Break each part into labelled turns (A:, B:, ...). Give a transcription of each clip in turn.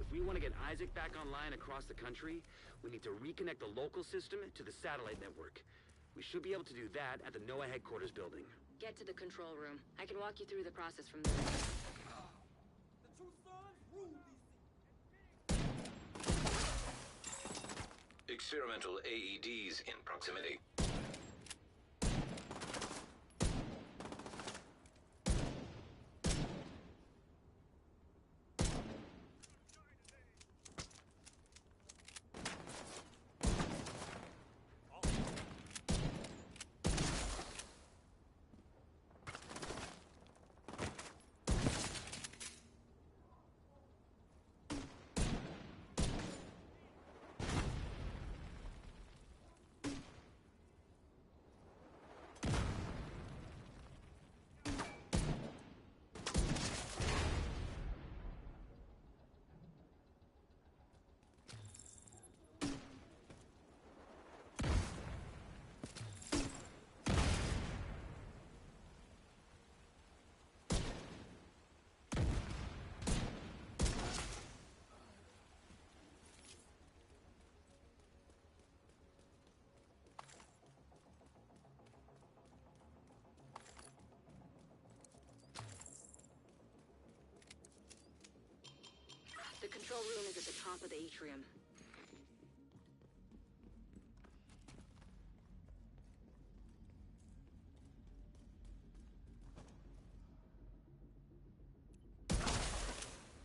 A: If we want to get Isaac back online across the country, we need to reconnect the local system to the satellite network. We should be able to do that at the NOAA headquarters building.
B: Get to the control room. I can walk you through the process from there.
C: The true sons rule these
D: Experimental AEDs in proximity.
B: The control room is at the top of the atrium.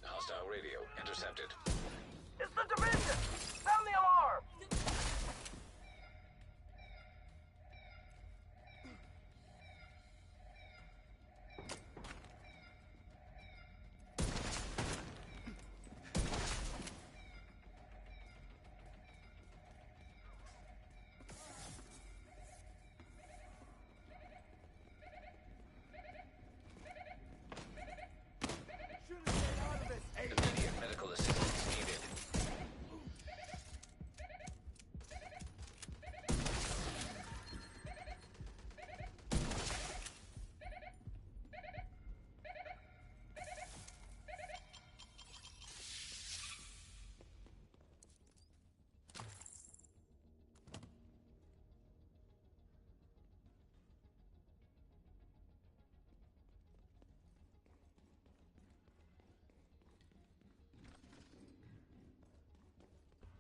D: Hostile radio intercepted.
C: It's the division! Sound the alarm!
D: Immediate medical assistance needed.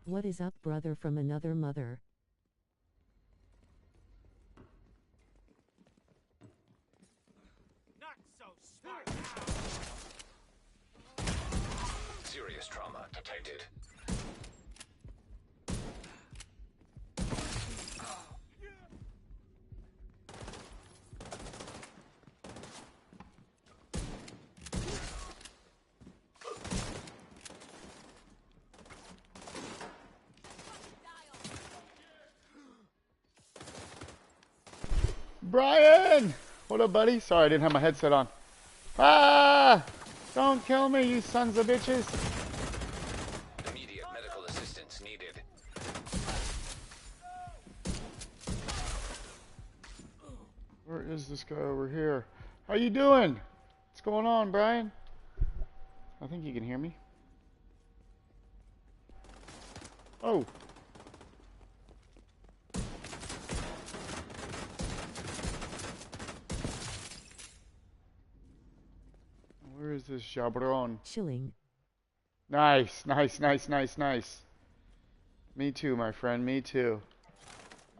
E: What is up, brother from another mother?
C: Not so smart now!
D: Serious trauma detected.
F: Brian! What up, buddy? Sorry, I didn't have my headset on. Ah! Don't kill me, you sons of bitches!
D: Immediate medical assistance needed.
F: Where is this guy over here? How you doing? What's going on, Brian? I think you can hear me. Oh! Where is this jabron?
E: Chilling.
F: Nice, nice, nice, nice, nice. Me too, my friend, me too.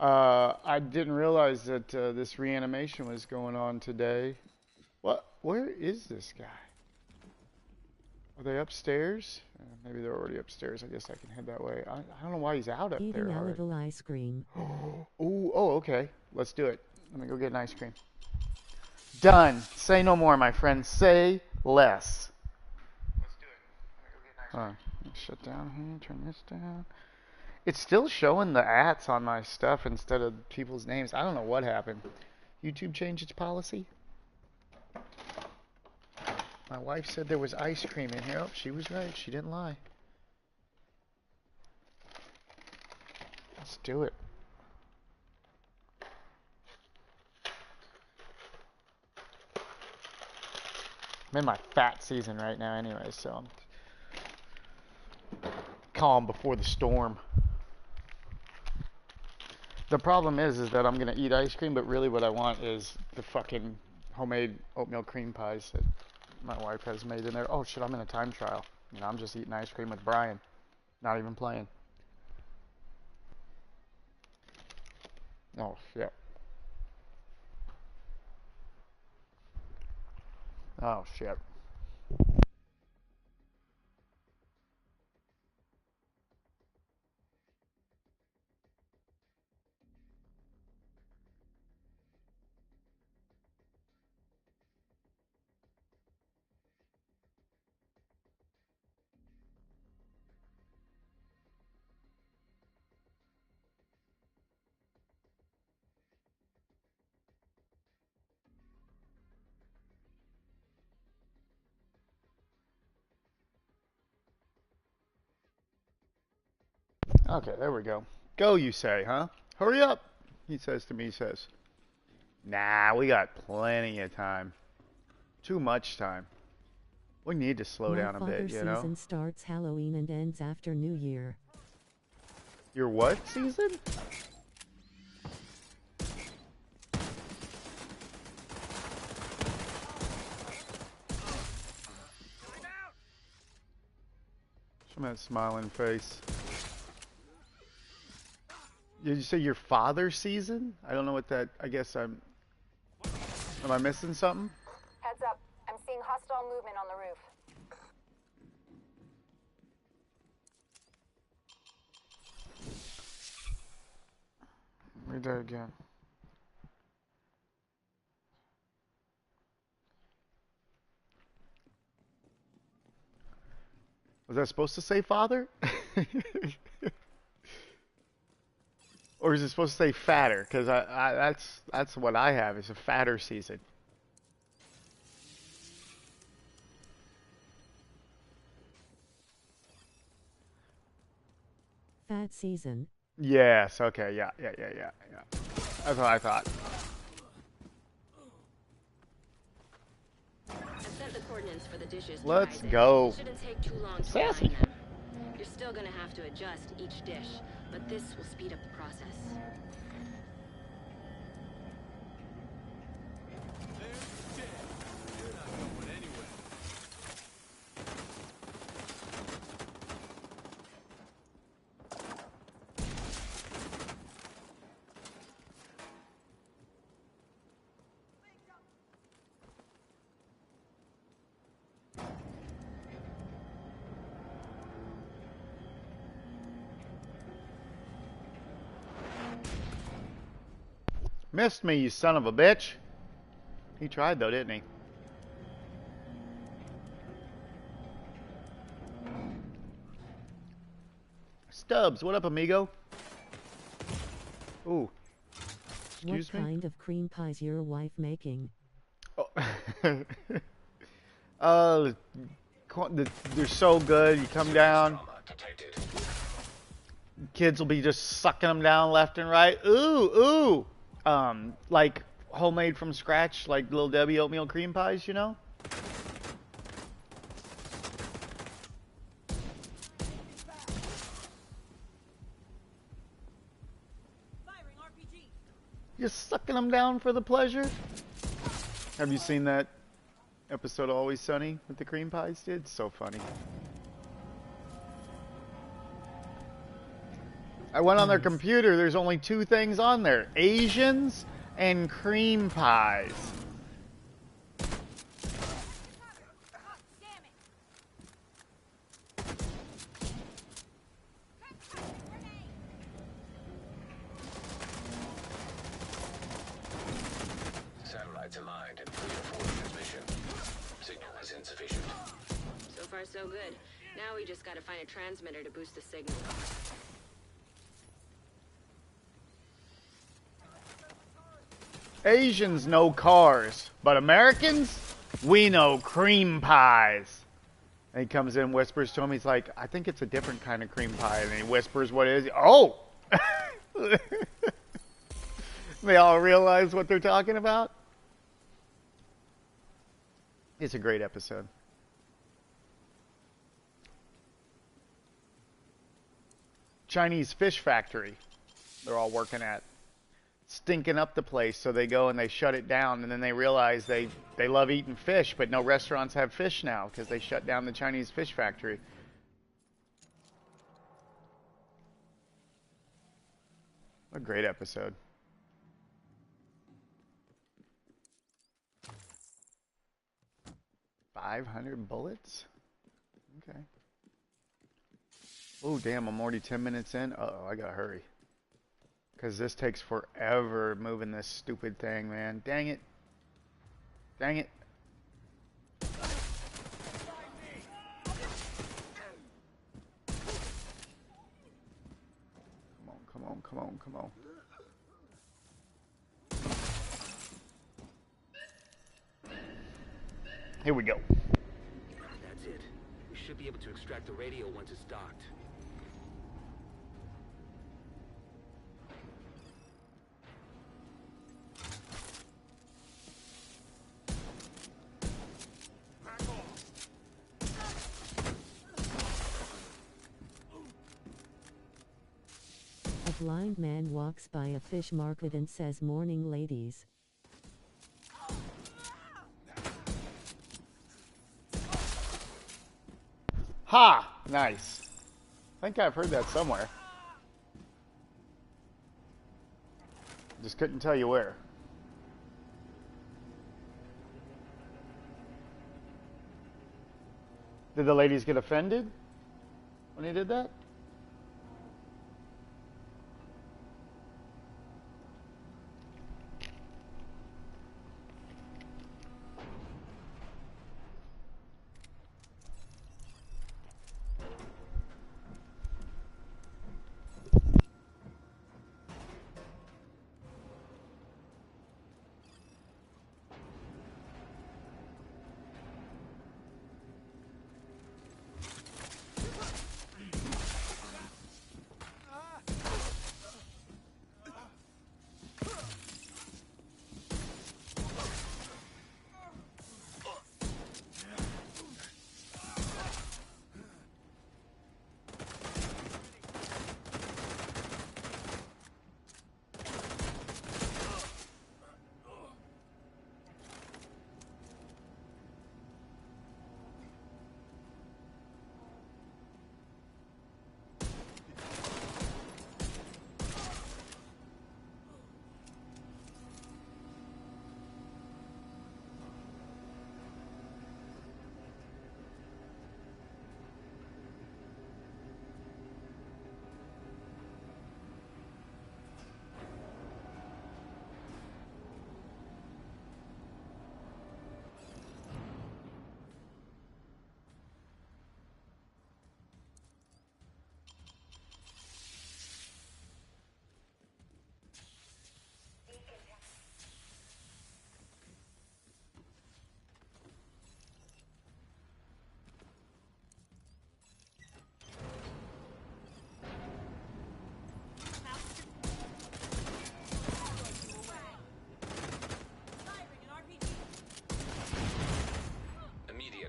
F: I didn't realize that this reanimation was going on today. What? Where is this guy? Are they upstairs? Maybe they're already upstairs. I guess I can head that way. I don't know why he's out up there.
E: Eating a little ice cream.
F: Ooh, oh, okay. Let's do it. Let me go get an ice cream. Done. Say no more, my friend. Say less. Let's do it. Alright, shut down here. Turn this down. It's still showing the ats on my stuff instead of people's names. I don't know what happened. YouTube changed its policy. My wife said there was ice cream in here. Oh, she was right. She didn't lie. Let's do it. I'm in my fat season right now anyway, so calm before the storm. The problem is that I'm gonna eat ice cream, but really what I want is the fucking homemade oatmeal cream pies that my wife has made in there. Oh shit, I'm in a time trial. You know, I'm just eating ice cream with Brian, not even playing. Oh shit. Oh shit. Okay, there we go. Go, you say, huh? Hurry up, he says to me, he says. Nah, we got plenty of time. Too much time. We need to slow down a bit, you know?
E: Season starts Halloween and ends after New Year.
F: Your what season? Show me that smiling face. Did you say your father's season? I don't know what that... I guess I'm... Am I missing something?
G: Heads up. I'm seeing hostile movement on the roof.
F: Read that again. Was that supposed to say father? Or is it supposed to say fatter? Because that's what I have, is a fatter season.
E: Fat season.
F: Yes, okay, yeah. That's what I thought.
B: I've sent the coordinates for the dishes. to
F: Let's
B: Isaac.
F: go.
B: It shouldn't take too long to
F: Sassy.
B: find them. You're still gonna have to adjust each dish, but this will speed up the process.
C: There's dead. You're not going anywhere.
F: Missed me, you son of a bitch. He tried though, didn't he? Stubbs, what up, amigo? Ooh. Excuse
E: What
F: me?
E: kind of cream pies your wife making?
F: Oh. They're so good. You come down,
D: Trauma detected.
F: kids will be just sucking them down left and right. Ooh. Like homemade from scratch, like Little Debbie oatmeal cream pies, you know?
C: Firing RPG.
F: Just sucking them down for the pleasure. Have you seen that episode of Always Sunny with the cream pies, dude? It's so funny. I went on their computer. There's only two things on there: Asians and cream pies.
D: Satellites aligned and clear for transmission. Signal is insufficient.
B: So far, so good. Now we just gotta find a transmitter to boost the signal.
F: Asians know cars, but Americans, we know cream pies. And he comes in and whispers to him. He's like, I think it's a different kind of cream pie. And he whispers what it is. Oh! They all realize what they're talking about. It's a great episode. Chinese fish factory they're all working at. Stinking up the place, so they go and they shut it down, and then they realize they love eating fish, but no restaurants have fish now because they shut down the Chinese fish factory. What a great episode. $500 bullets? Okay. Oh, damn, I'm already 10 minutes in. Uh-oh, I gotta hurry. Because this takes forever moving this stupid thing, man. Dang it. Dang it. Come on, come on, come on, come on. Here we go.
A: That's it. We should be able to extract the radio once it's docked.
E: A blind man walks by a fish market and says, "Morning, ladies."
F: Ha! Nice. I think I've heard that somewhere. Just couldn't tell you where. Did the ladies get offended when he did that?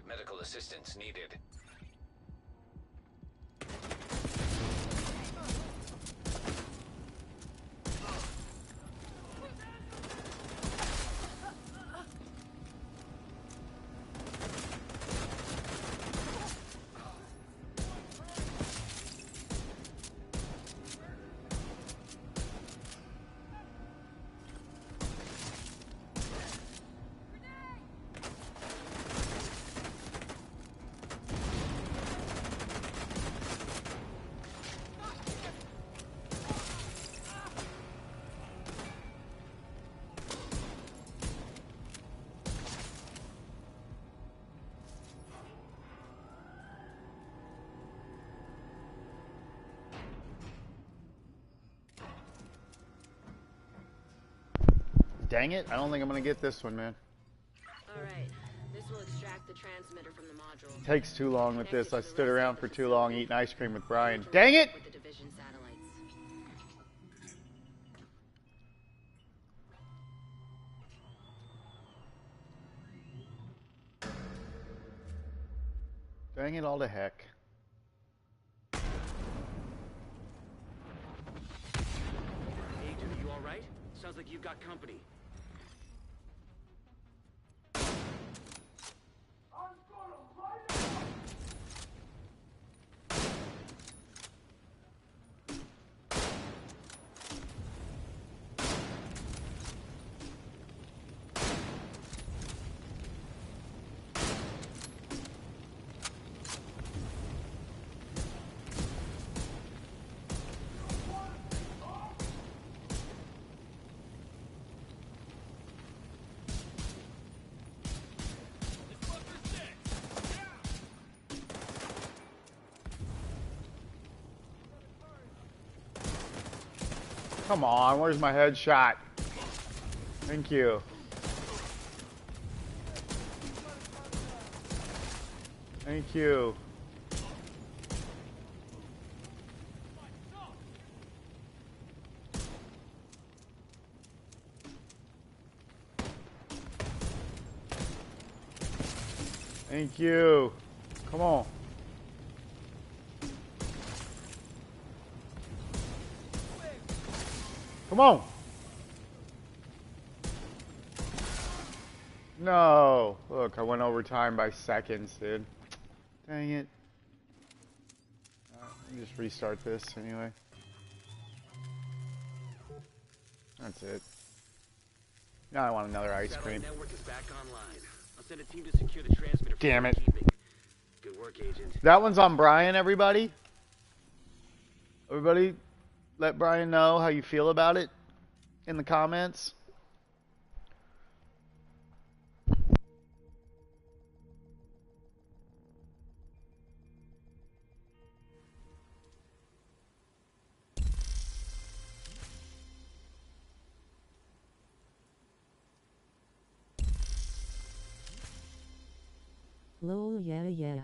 D: Medical assistance needed.
F: Dang it, I don't think I'm gonna get this one, man.
B: Alright, this will extract the transmitter from the module.
F: Takes too long with this. I stood around for too long eating ice cream with Brian. Dang it!
B: With the division satellites.
F: Dang it all to heck.
A: Sounds like you've got company.
F: Come on, where's my headshot? Thank you. Thank you. Thank you. Come on. Come on. No. Look, I went over time by seconds, dude. Dang it. Let me just restart this anyway. That's it. Now I want another ice cream.
A: Network is back online. I'll send a team to secure the transmitter.
F: Damn it.
A: Good work, Agent.
F: That one's on Brian, everybody. Everybody, let Brian know how you feel about it in the comments.
E: Lol, yeah, yeah.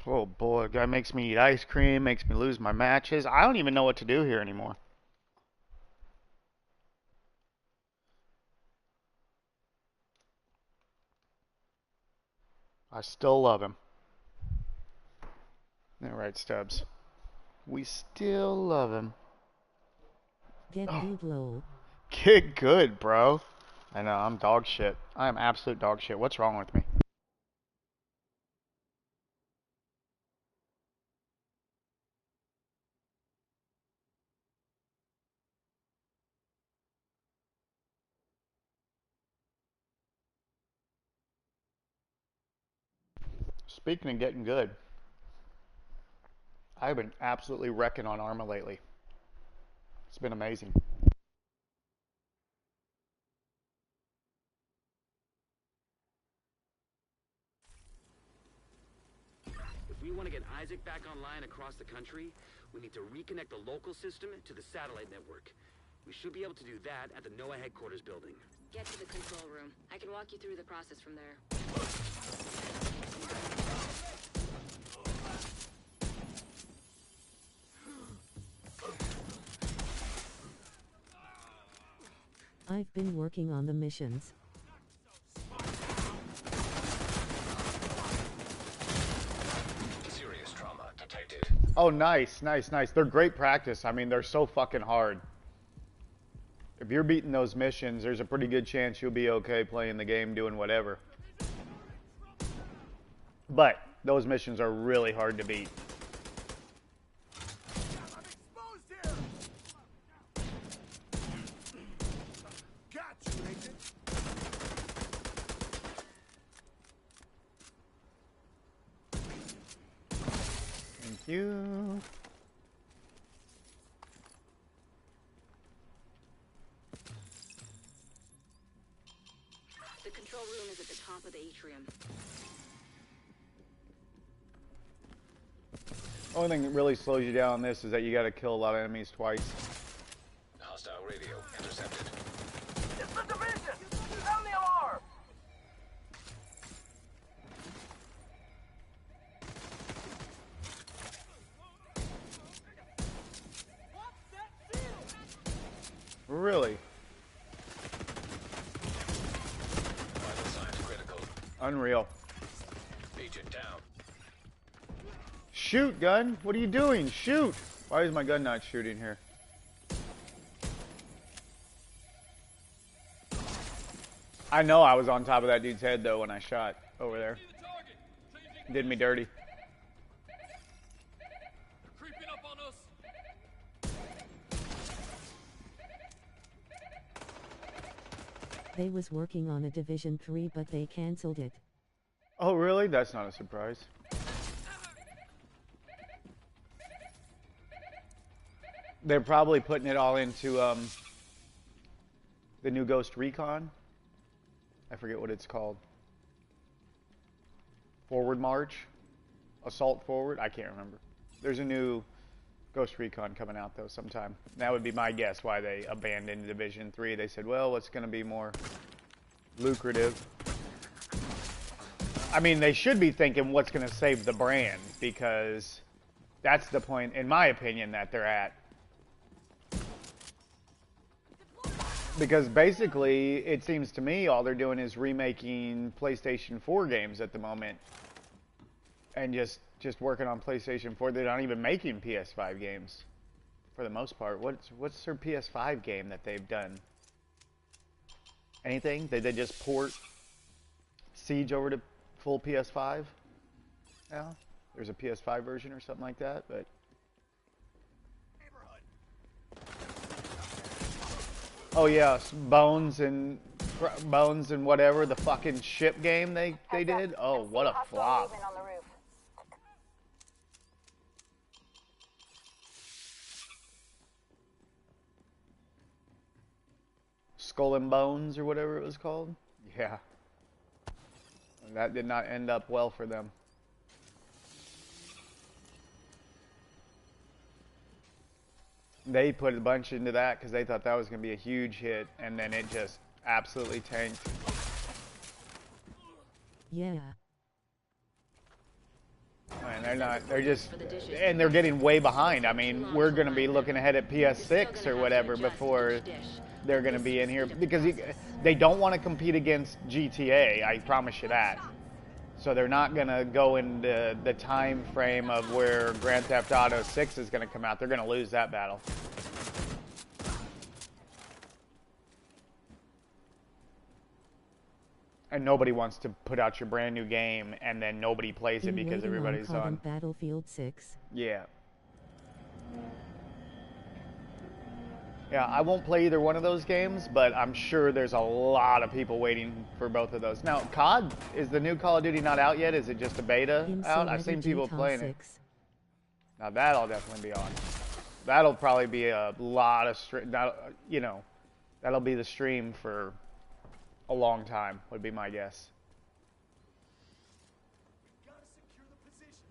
F: Oh boy, guy makes me eat ice cream, makes me lose my matches. I don't even know what to do here anymore. I still love him. All right, Stubbs. We still love him.
E: Get good, lol.
F: Get good, bro. I know, I'm dog shit. I am absolute dog shit. What's wrong with me? Speaking of getting good, I've been absolutely wrecking on Arma lately. It's been amazing.
A: If we want to get Isaac back online across the country, we need to reconnect the local system to the satellite network. We should be able to do that at the NOAA headquarters building.
B: Get to the control room. I can walk you through the process from there.
E: I've been working on the missions.
D: Serious trauma detected.
F: Oh, nice, nice, nice. They're great practice. I mean, they're so fucking hard. If you're beating those missions, there's a pretty good chance you'll be okay playing the game, doing whatever. But those missions are really hard to beat.
C: I'm exposed here! Got you, Agent.
F: Thank you.
B: control room is at the top of the atrium.
F: Only thing that really slows you down on this is that you gotta kill a lot of enemies twice.
D: Hostile radio intercepted.
C: It's the division! Sound the alarm!
F: Really?
D: Vital signs critical.
F: Unreal.
D: Agent down.
F: Shoot, gun! What are you doing? Shoot! Why is my gun not shooting here? I know I was on top of that dude's head, though, when I shot over there. Did me dirty.
C: Creeping up on us!
E: They was working on a Division 3 but they cancelled it.
F: Oh, really? That's not a surprise. They're probably putting it all into the new Ghost Recon. I forget what it's called. Forward March? Assault Forward? I can't remember. There's a new Ghost Recon coming out, though, sometime. That would be my guess why they abandoned Division 3. They said, well, what's going to be more lucrative? I mean, they should be thinking what's going to save the brand, because that's the point, in my opinion, that they're at. Because basically, it seems to me, all they're doing is remaking PlayStation 4 games at the moment. And just working on PlayStation 4. They're not even making PS5 games, for the most part. What's their PS5 game that they've done? Anything? Did they just port Siege over to full PS5 now? There's a PS5 version or something like that, but... Oh yeah, Bones and whatever, the fucking ship game they did. Oh, what a flop.
G: On the roof.
F: Skull and Bones or whatever it was called. Yeah. That did not end up well for them. They put a bunch into that because they thought that was going to be a huge hit, and then it just absolutely tanked.
E: Yeah.
F: And and they're getting way behind. I mean, we're going to be looking ahead at PS6 or whatever before they're going to be in here, because they don't want to compete against GTA, I promise you that. So they're not going to go into the time frame of where Grand Theft Auto 6 is going to come out. They're going to lose that battle. And nobody wants to put out your brand new game and then nobody plays it because everybody's on
E: Battlefield 6.
F: Yeah. Yeah, I won't play either one of those games, but I'm sure there's a lot of people waiting for both of those. Now, COD, is the new Call of Duty not out yet? Is it just a beta out? I've seen people playing it. Now, that'll definitely be on. That'll probably be a lot of, that'll be the stream for a long time, would be my guess.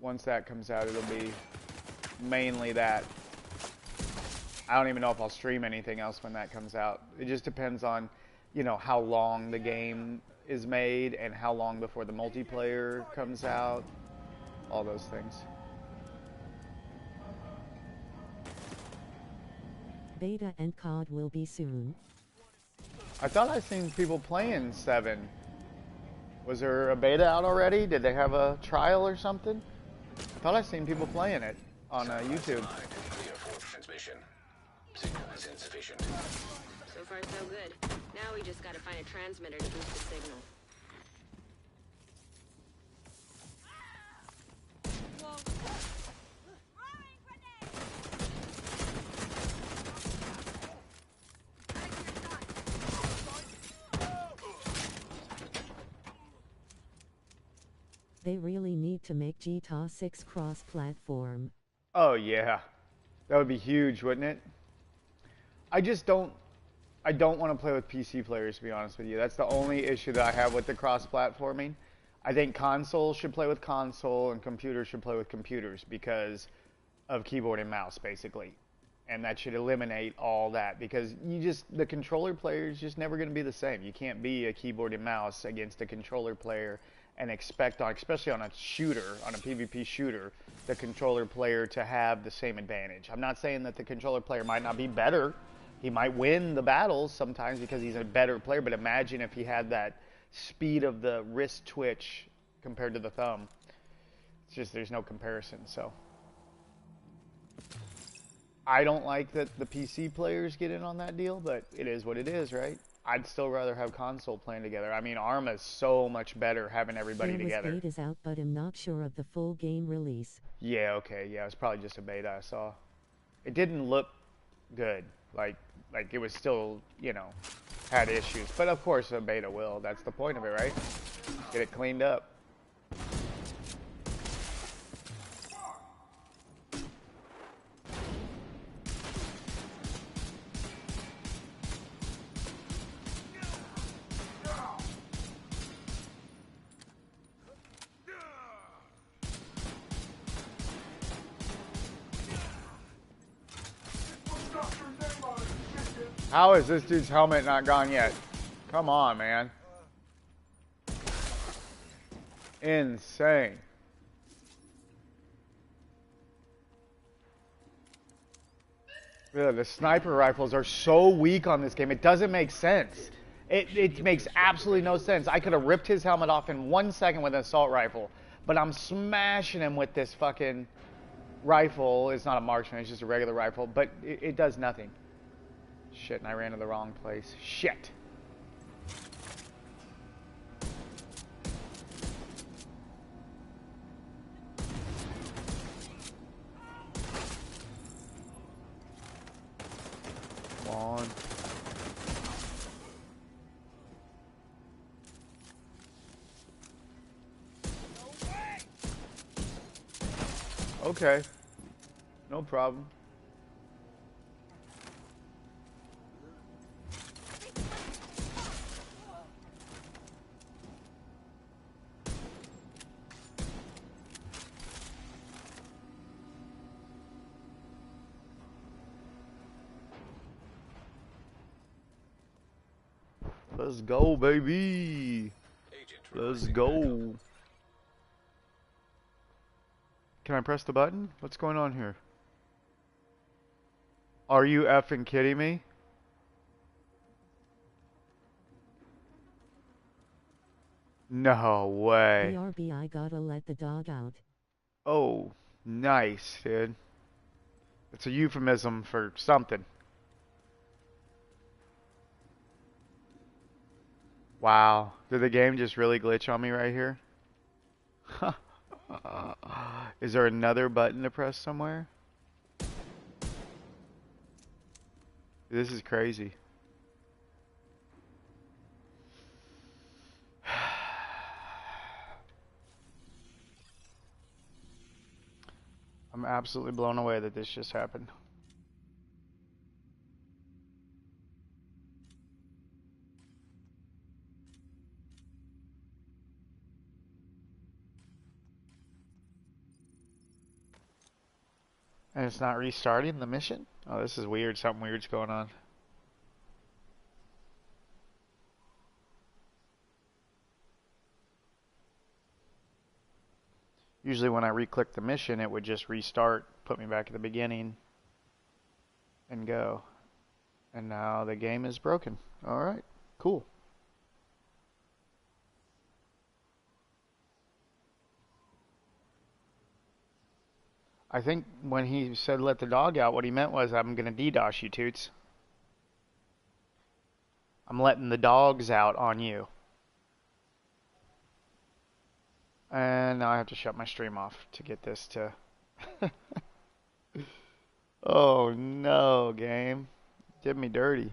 F: Once that comes out, it'll be mainly that. I don't even know if I'll stream anything else when that comes out. It just depends on, how long the game is made and how long before the multiplayer comes out. All those things.
E: Beta and COD will be soon.
F: I thought I seen people playing 7. Was there a beta out already? Did they have a trial or something? I thought I seen people playing it on YouTube.
D: Clear for transmission. Signal is insufficient.
B: So far, so good. Now we just gotta find a transmitter to boost the signal.
E: They really need to make GTA 6 cross-platform.
F: Oh yeah, that would be huge, wouldn't it? I just don't. I don't want to play with PC players, to be honest with you. That's the only issue that I have with the cross-platforming. I think consoles should play with console and computers should play with computers because of keyboard and mouse, basically. And that should eliminate all that because the controller player is just never going to be the same. You can't be a keyboard and mouse against a controller player and expect, especially on a shooter, on a PvP shooter, the controller player to have the same advantage. I'm not saying that the controller player might not be better. He might win the battles sometimes because he's a better player, but imagine if he had that speed of the wrist twitch compared to the thumb. It's just, there's no comparison, so. I don't like that the PC players get in on that deal, but it is what it is, right? I'd still rather have console playing together. I mean, Arma's so much better having everybody together.
E: Beta's out, but I'm not sure of the full game release.
F: Yeah, okay, yeah, it was probably just a beta I saw. It didn't look good, like it was still, you know, had issues. But of course a beta will, that's the point of it, right? Get it cleaned up. How is this dude's helmet not gone yet? Come on, man. Insane. Yeah, the sniper rifles are so weak on this game. It doesn't make sense. It makes absolutely no sense. I could have ripped his helmet off in 1 second with an assault rifle, but I'm smashing him with this fucking rifle. It's not a marksman, it's just a regular rifle, but it does nothing. Shit, and I ran to the wrong place. Shit. Come on. Okay. No problem. Let's go, baby. Let's go. Can I press the button? What's going on here? Are you effing kidding me? No way.
E: BRB, I gotta let the dog out.
F: Oh, nice, dude. It's a euphemism for something. Wow. Did the game just really glitch on me right here? Is there another button to press somewhere? This is crazy. I'm absolutely blown away that this just happened. And it's not restarting the mission? Oh, this is weird. Something weird's going on. Usually when I re-click the mission, it would just restart, put me back at the beginning, and go. And now the game is broken. Alright, cool. I think when he said let the dog out, what he meant was I'm going to DDoS you, toots. I'm letting the dogs out on you. And now I have to shut my stream off to get this to... Oh no, game. Did me dirty.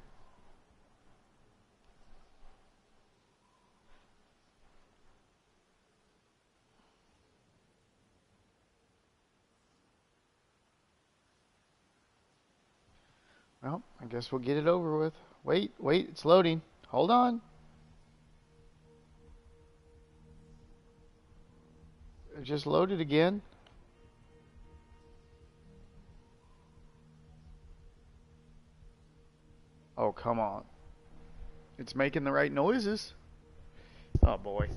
F: Well, I guess we'll get it over with. Wait, it's loading. Hold on. It just loaded again. Oh, come on. It's making the right noises. Oh, boy.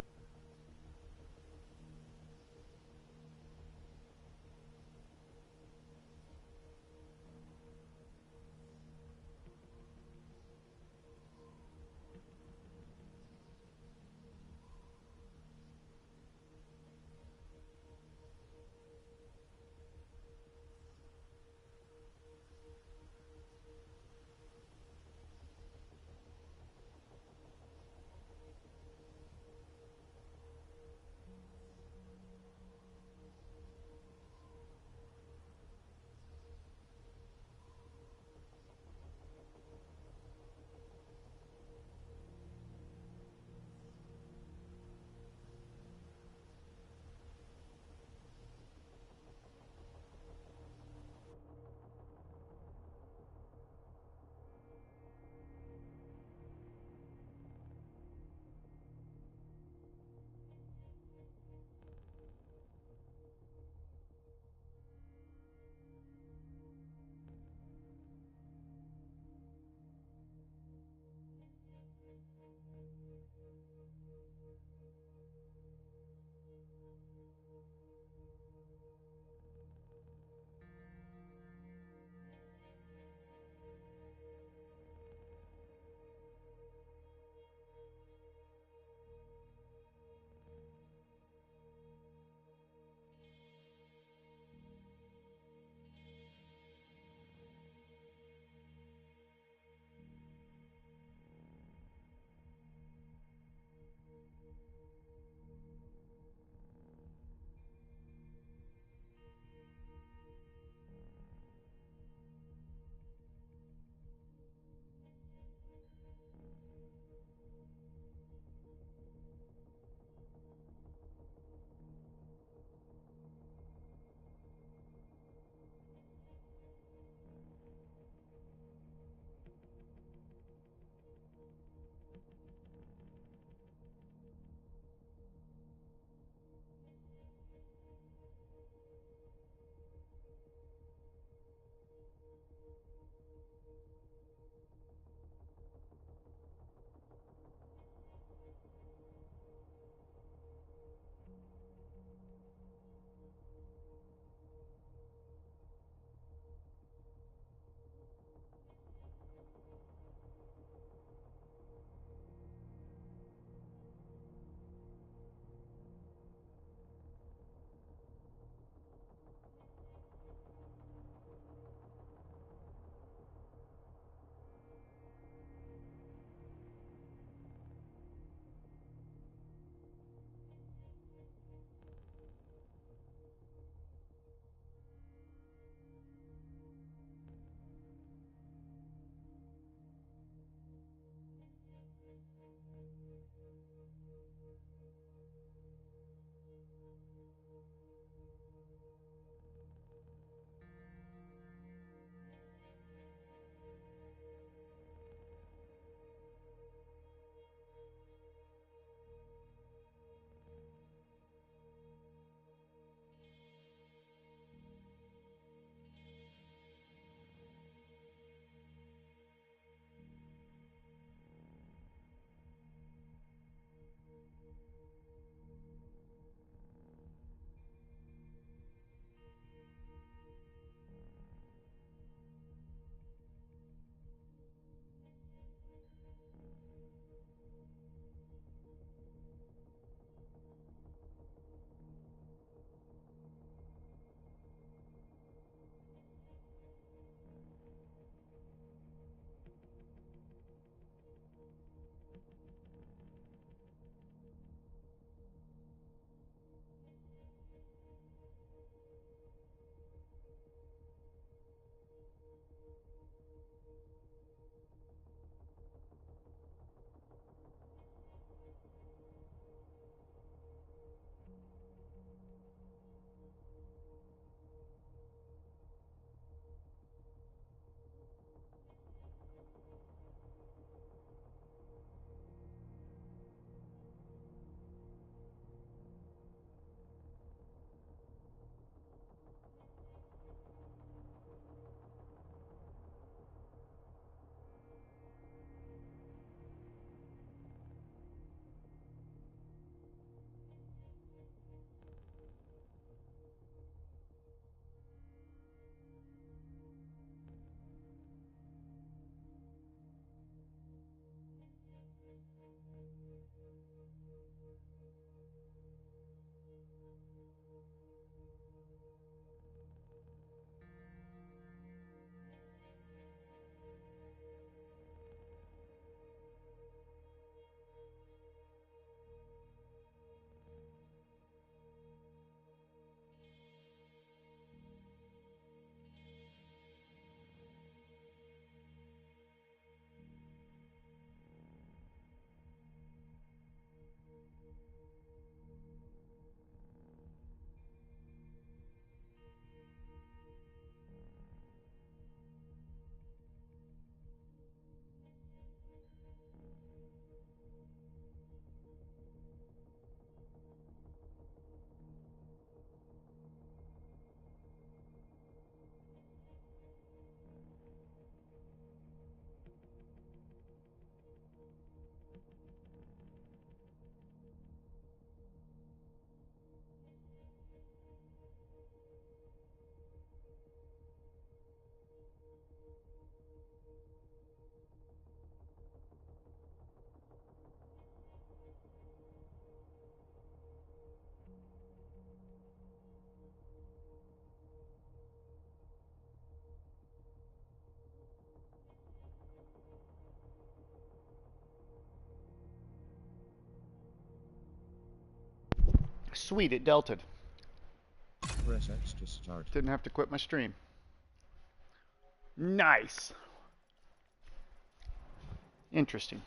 F: Sweet, it delted.
H: Press X to start.
F: Didn't have to quit my stream. Nice. Interesting.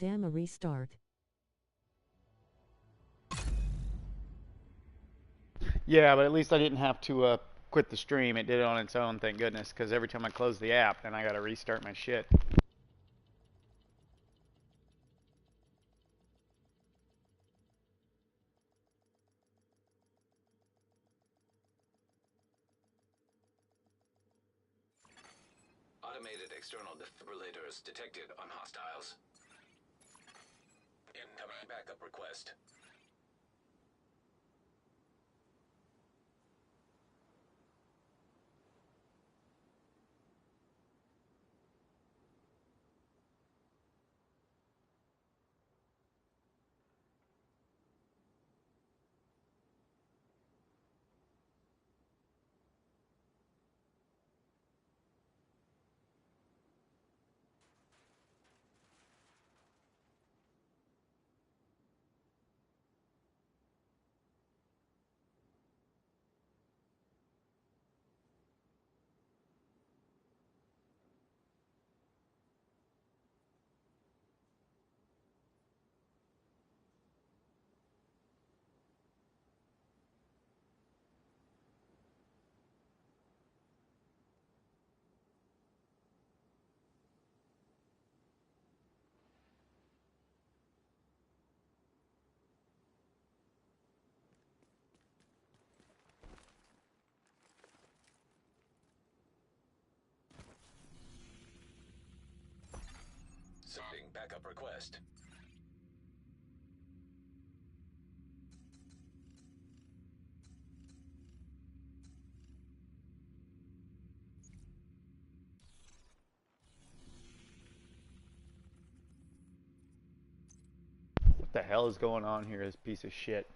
E: Damn, a restart.
F: Yeah, but at least I didn't have to quit the stream. It did it on its own, thank goodness, because every time I close the app, then I gotta restart my shit.
D: Automated external defibrillators detected on hostiles. Incoming backup request. Sending backup request.
F: What the hell is going on here, this piece of shit?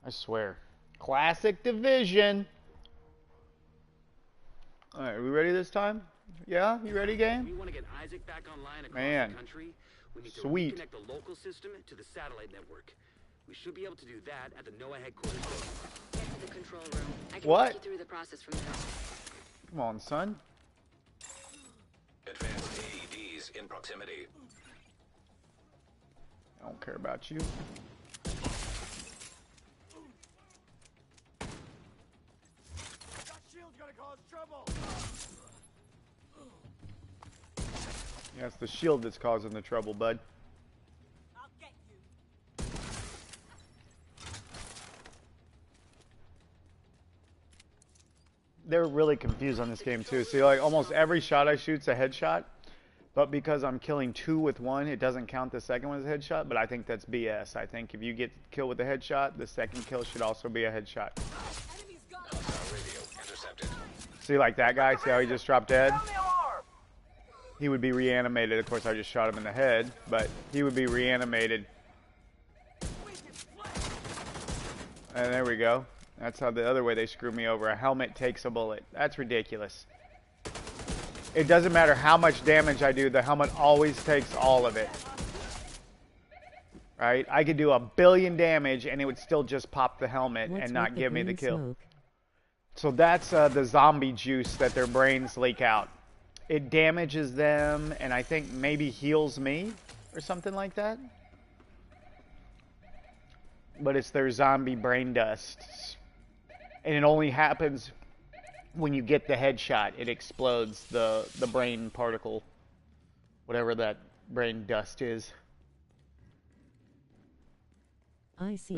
F: I swear. Classic Division! Alright, are we ready this time? Yeah? You ready, game?
A: We want to get Isaac back online across
F: Man.
A: the country. We need to
F: Sweet.
A: reconnect the local system to the satellite network. We should be able to do that at the NOAA headquarters building.
B: Get to the control room. I can
F: What?
B: walk you through the process from there.
F: Come on, son.
D: Advanced AEDs in proximity.
F: I don't care about you.
C: That shield's gonna cause trouble.
F: Yeah, it's the shield that's causing the trouble, bud.
C: I'll get you.
F: They're really confused on this game too. See, like almost every shot I shoot's a headshot, but because I'm killing two with one, it doesn't count the second one as a headshot. But I think that's BS. I think if you get killed with a headshot, the second kill should also be a headshot.
D: Hostile radio intercepted.
F: See, like that guy. See how he just dropped dead? He would be reanimated. Of course, I just shot him in the head, but he would be reanimated. And there we go. That's how the other way they screw me over. A helmet takes a bullet. That's ridiculous. It doesn't matter how much damage I do, the helmet always takes all of it. Right? I could do 1 billion damage and it would still just pop the helmet
E: What's
F: and not
E: with the
F: give me the
E: green
F: kill.
E: smoke?
F: So that's the zombie juice that their brains leak out. It damages them and I think maybe heals me or something like that. But it's their zombie brain dust. And it only happens when you get the headshot. It explodes the brain particle. Whatever that brain dust is.
E: I see.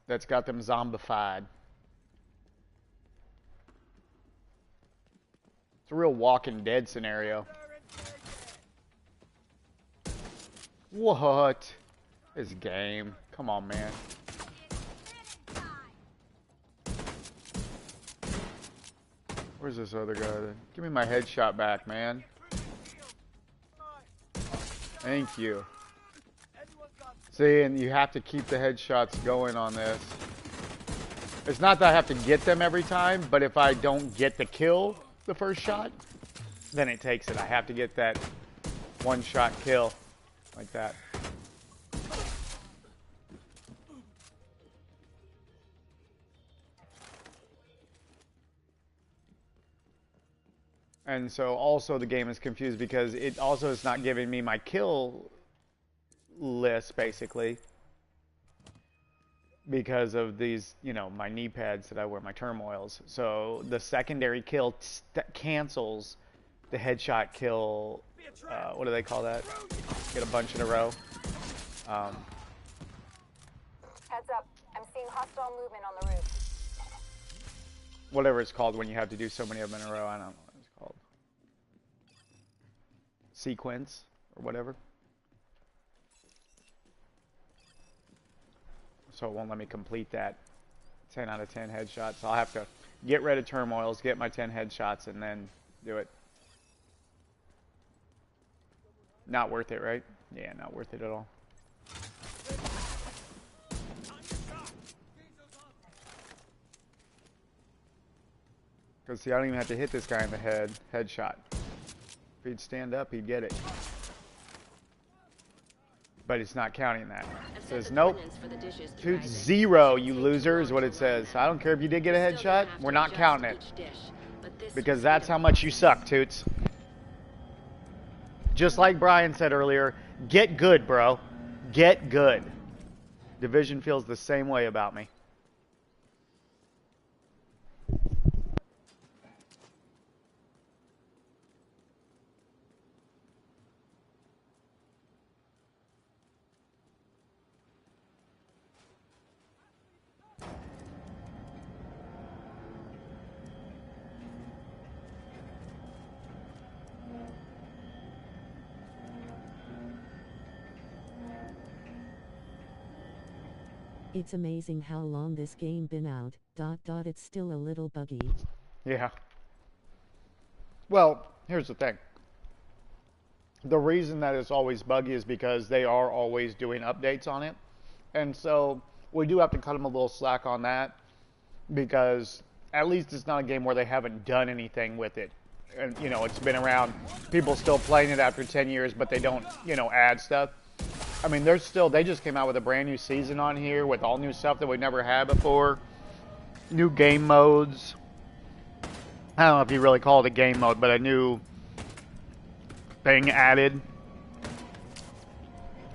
F: That's got them zombified. It's a real Walking Dead scenario. What? This game. Come on, man. Where's this other guy then? Give me my headshot back, man. Thank you. See, and you have to keep the headshots going on this. It's not that I have to get them every time, but if I don't get the kill the first shot, then it takes it. I have to get that one-shot kill like that. And so also the game is confused because it also is not giving me my kill list, basically, because of these, you know, my knee pads that I wear, my turmoils. So the secondary kill cancels the headshot kill. What do they call that? Get a bunch in a row.
G: Heads up. I'm seeing hostile movement on the roof.
F: Whatever it's called when you have to do so many of them in a row. I don't know what it's called. Sequence or whatever. So it won't let me complete that 10 out of 10 headshots. I'll have to get rid of turmoils, get my 10 headshots, and then do it. Not worth it, right? Yeah, not worth it at all. Because, see, I don't even have to hit this guy in the head. Headshot. If he'd stand up, he'd get it. But it's not counting that. It says, nope. 2-0, you loser, is what it says. I don't care if you did get a headshot. We're not counting it. Because that's how much you suck, Toots. Just like Brian said earlier, get good, bro. Get good. Division feels the same way about me.
E: It's amazing how long this game been out, ... It's still a little buggy.
F: Yeah. Well, here's the thing. The reason that it's always buggy is because they are always doing updates on it. And so we do have to cut them a little slack on that, because at least it's not a game where they haven't done anything with it. And, you know, it's been around. People still playing it after 10 years, but they don't, you know, add stuff. I mean, they just came out with a brand new season on here with all new stuff that we never had before. New game modes. I don't know if you really call it a game mode, but a new thing added.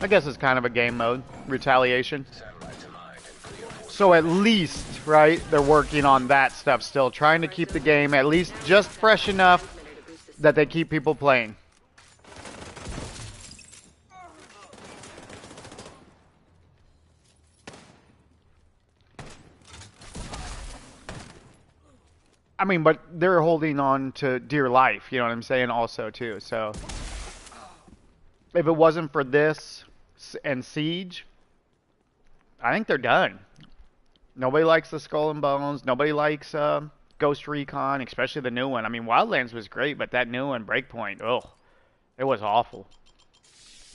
F: I guess it's kind of a game mode. Retaliation. So at least, right, they're working on that stuff still. Trying to keep the game at least just fresh enough that they keep people playing. I mean, but they're holding on to dear life, you know what I'm saying, also, too. So, if it wasn't for this and Siege, I think they're done. Nobody likes the Skull and Bones. Nobody likes Ghost Recon, especially the new one. I mean, Wildlands was great, but that new one, Breakpoint, ugh, it was awful.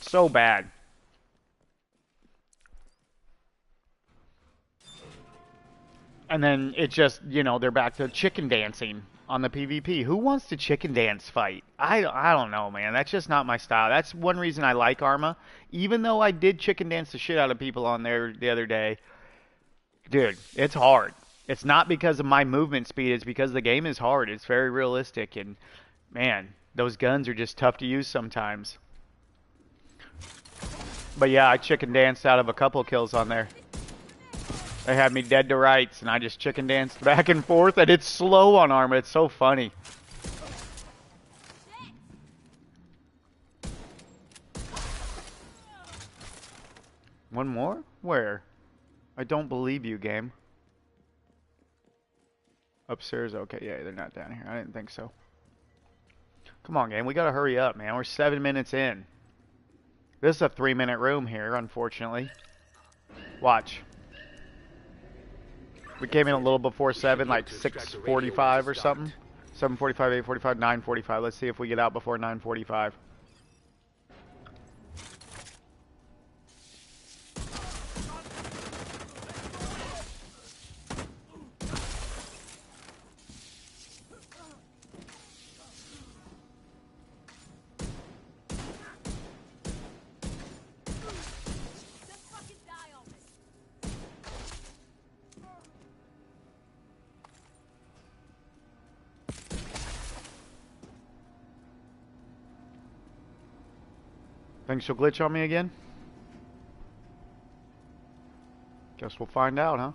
F: So bad. And then it just, you know, they're back to chicken dancing on the PvP. Who wants to chicken dance fight? I don't know, man. That's just not my style. That's one reason I like Arma. Even though I did chicken dance the shit out of people on there the other day. Dude, it's hard. It's not because of my movement speed. It's because the game is hard. It's very realistic. And, man, those guns are just tough to use sometimes. But, yeah, I chicken danced out of a couple kills on there. They had me dead to rights, and I just chicken danced back and forth, and it's slow on Arma. It's so funny. One more? Where? I don't believe you, game. Upstairs? Okay, yeah, they're not down here. I didn't think so. Come on, game. We gotta hurry up, man. We're 7 minutes in. This is a 3-minute room here, unfortunately. Watch. We came in a little before 7, like 6:45 or something. 7:45, 8:45, 9:45. Let's see if we get out before 9:45. Think she'll glitch on me again? Guess we'll find out, huh?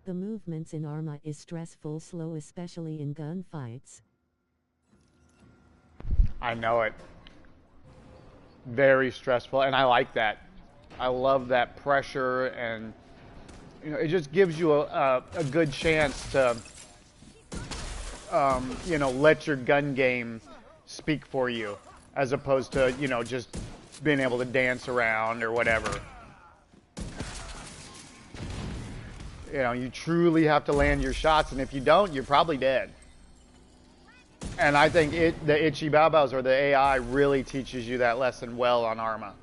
E: The movements in Arma is stressful, slow, especially in gunfights.
F: I know it. Very stressful, and I like that. I love that pressure, and you know, it just gives you a good chance to, you know, let your gun game speak for you, as opposed to, you know, just being able to dance around or whatever. You know, you truly have to land your shots, and if you don't, you're probably dead. And I think the Itchy Baobas or the AI really teaches you that lesson well on Arma.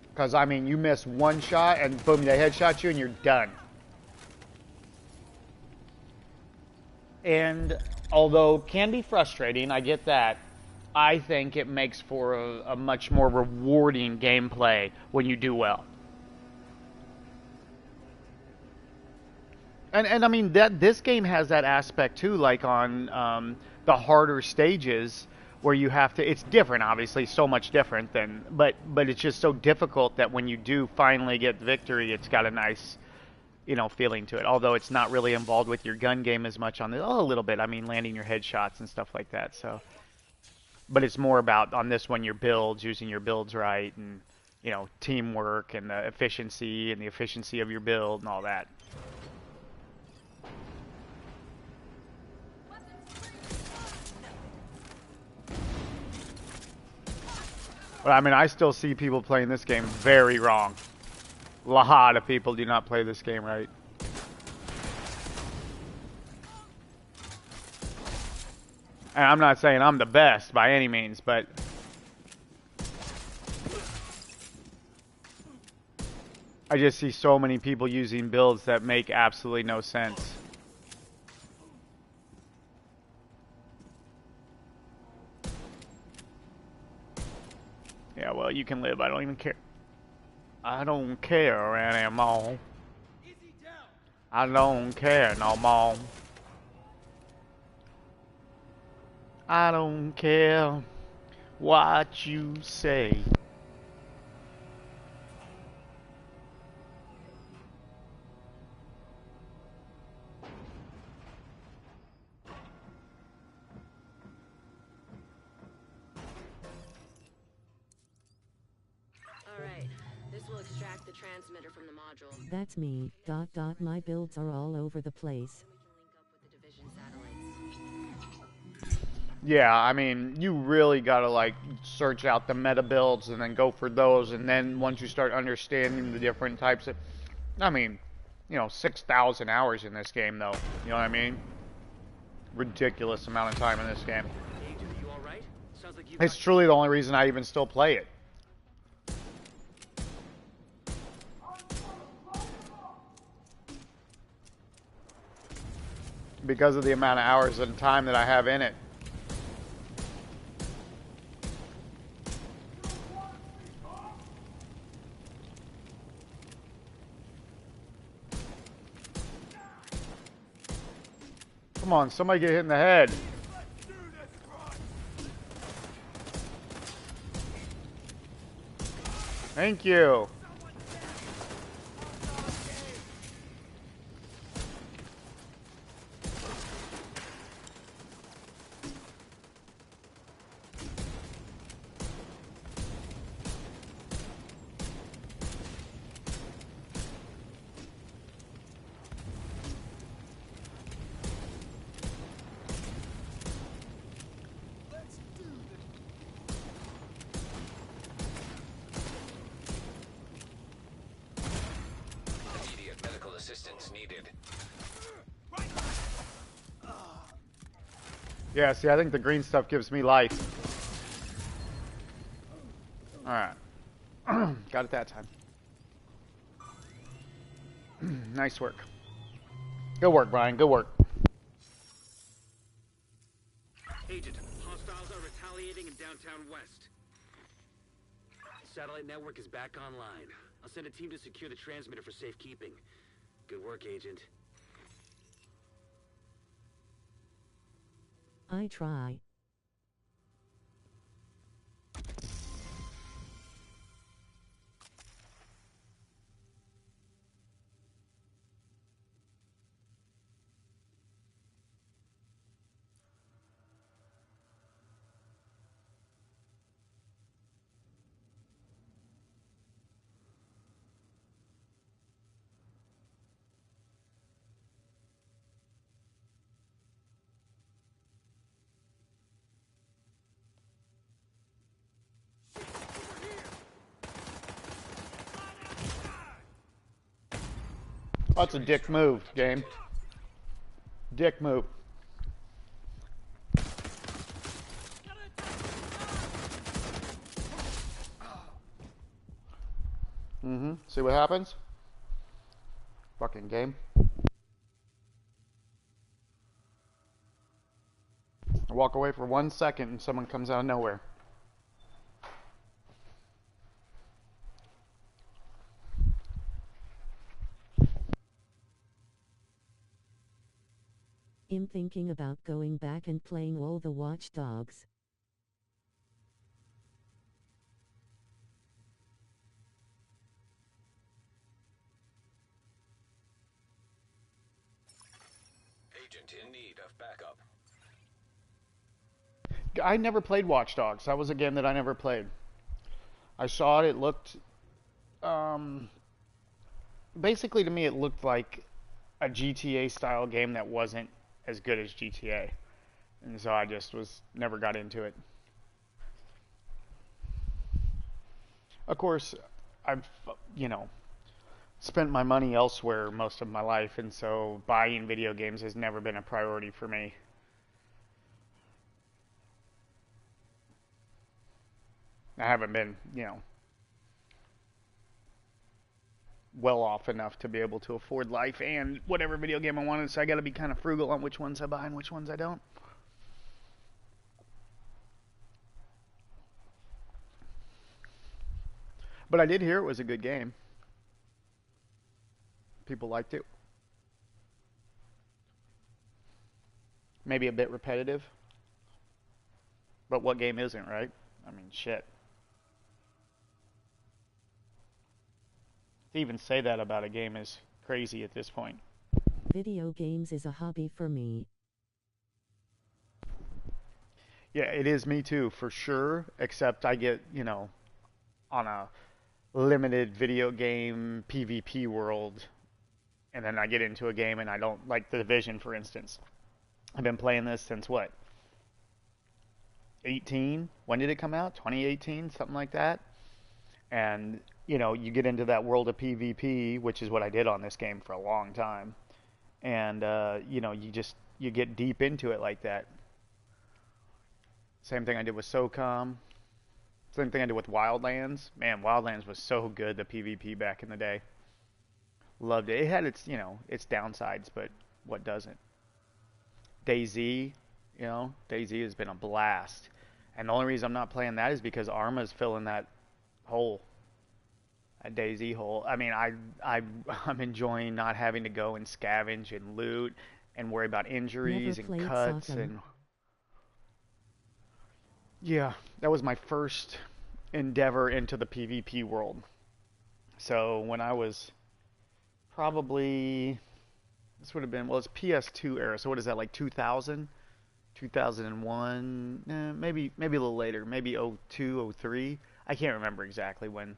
F: Because, I mean, you miss one shot, and boom, they headshot you, and you're done. And although it can be frustrating, I get that, I think it makes for a much more rewarding gameplay when you do well. And I mean, this game has that aspect too, like on the harder stages where you have to, it's different, obviously, so much different than, but it's just so difficult that when you do finally get victory, it's got a nice, you know, feeling to it. Although it's not really involved with your gun game as much on the, a little bit, I mean, landing your headshots and stuff like that, so. But it's more about, on this one, your builds, using your builds right, and, you know, teamwork, and the efficiency of your build, and all that. But I mean, I still see people playing this game very wrong. A lot of people do not play this game right. And I'm not saying I'm the best by any means, but I just see so many people using builds that make absolutely no sense. Yeah, well, you can live. I don't even care. I don't care anymore. I don't care no more. I don't care what you say.
B: Transmitter from the module.
E: That's me. My builds are all over the place.
F: Yeah, I mean, you really gotta like search out the meta builds and then go for those, and then once you start understanding the different types of, I mean, you know, 6,000 hours in this game though, you know what I mean? Ridiculous amount of time in this game. It's truly the only reason I even still play it. Because of the amount of hours and time that I have in it. Come on, somebody get hit in the head. Thank you. Yeah, see, I think the green stuff gives me life. Alright. Got it that time. Nice work. Good work, Brian. Good work.
A: Agent, hostiles are retaliating in downtown West. Satellite network is back online. I'll send a team to secure the transmitter for safekeeping. Good work, Agent.
E: I try.
F: That's a dick move, game. Dick move. See what happens? Fucking game. I walk away for 1 second and someone comes out of nowhere.
E: I'm thinking about going back and playing all the Watch Dogs.
D: Agent in need of backup.
F: I never played Watch Dogs. That was a game that I never played. I saw it. It looked, basically to me, it looked like a GTA style game that wasn't as good as GTA, and so I just never got into it. Of course, I've spent my money elsewhere most of my life, and so buying video games has never been a priority for me. I haven't been, well off enough to be able to afford life and whatever video game I wanted, so I gotta be kind of frugal on which ones I buy and which ones I don't. But I did hear it was a good game. People liked it. Maybe a bit repetitive. But what game isn't, right? I mean, shit. To even say that about a game is crazy at this point.
E: Video games is a hobby for me.
F: Yeah, it is me too, for sure. Except I get, on a limited video game PvP world, and then I get into a game and I don't like The Division, for instance. I've been playing this since what? 18? When did it come out? 2018? Something like that. And, you get into that world of PvP, which is what I did on this game for a long time. And, you get deep into it like that. Same thing I did with SOCOM. Same thing I did with Wildlands. Man, Wildlands was so good, the PvP back in the day. Loved it. It had its, its downsides, but what doesn't? DayZ, DayZ has been a blast. And the only reason I'm not playing that is because Arma's filling that hole. A DayZ hole. I mean, I'm enjoying not having to go and scavenge and loot and worry about injuries and cuts and... Yeah, that was my first endeavor into the PvP world. So when I was probably, this would have been, well, it's PS2 era, so what is that, like 2000? 2001, maybe a little later, maybe 02, 03. I can't remember exactly when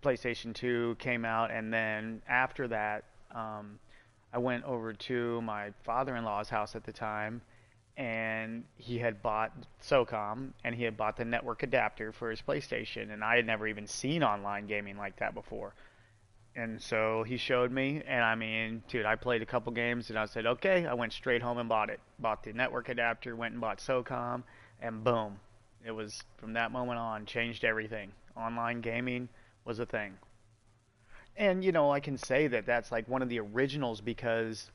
F: PlayStation 2 came out, and then after that, I went over to my father-in-law's house at the time, and he had bought SOCOM, and he had bought the network adapter for his PlayStation, and I had never even seen online gaming like that before. And so he showed me, and I mean, dude, I played a couple games, and I said, okay, I went straight home and bought it. Bought the network adapter, went and bought SOCOM, and boom. It was, from that moment on, changed everything. Online gaming was a thing. And, I can say that that's like one of the originals because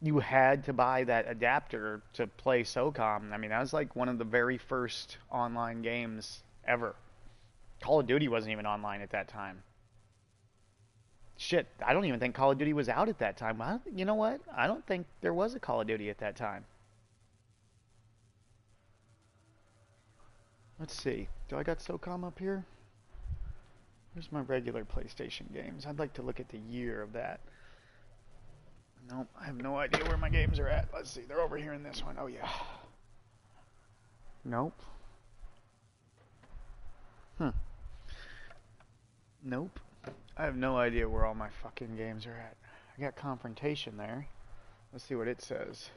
F: you had to buy that adapter to play SOCOM. I mean, that was like one of the very first online games ever. Call of Duty wasn't even online at that time. Shit, I don't even think Call of Duty was out at that time. You know what? I don't think there was a Call of Duty at that time. Let's see. Do I got SOCOM up here? Where's my regular PlayStation games? I'd like to look at the year of that. Nope, I have no idea where my games are at. Let's see. They're over here in this one. Oh, yeah. Nope. Nope. I have no idea where all my fucking games are at. I got Confrontation there. Let's see what it says.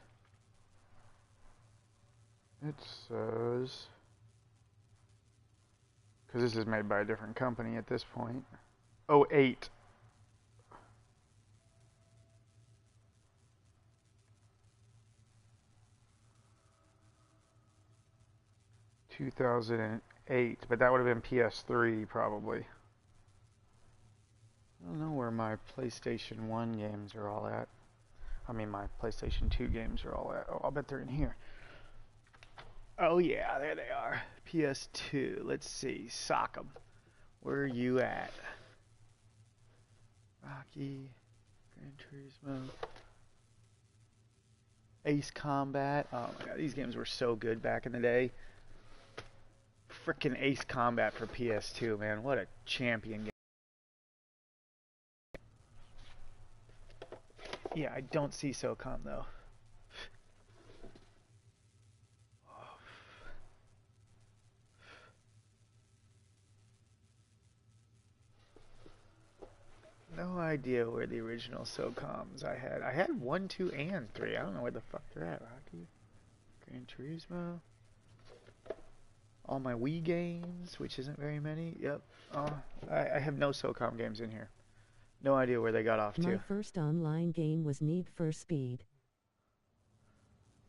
F: It says... because this is made by a different company at this point. 08. ...2008, but that would have been PS3 probably. I don't know where my PlayStation 1 games are all at. I mean, my PlayStation 2 games are all at. Oh, I'll bet they're in here. Oh yeah, there they are. PS2. Let's see. Sock 'em. Where are you at? Rocky. Gran Turismo. Ace Combat. Oh my god, these games were so good back in the day. Frickin' Ace Combat for PS2, man. What a champion game. Yeah, I don't see SOCOM though. No idea where the original SOCOMs I had. I had 1, 2, and 3. I don't know where the fuck they're at. Rocky, Gran Turismo. All my Wii games, which isn't very many. Yep. I have no SOCOM games in here. No idea where they got off to.
E: My first online game was Need for Speed.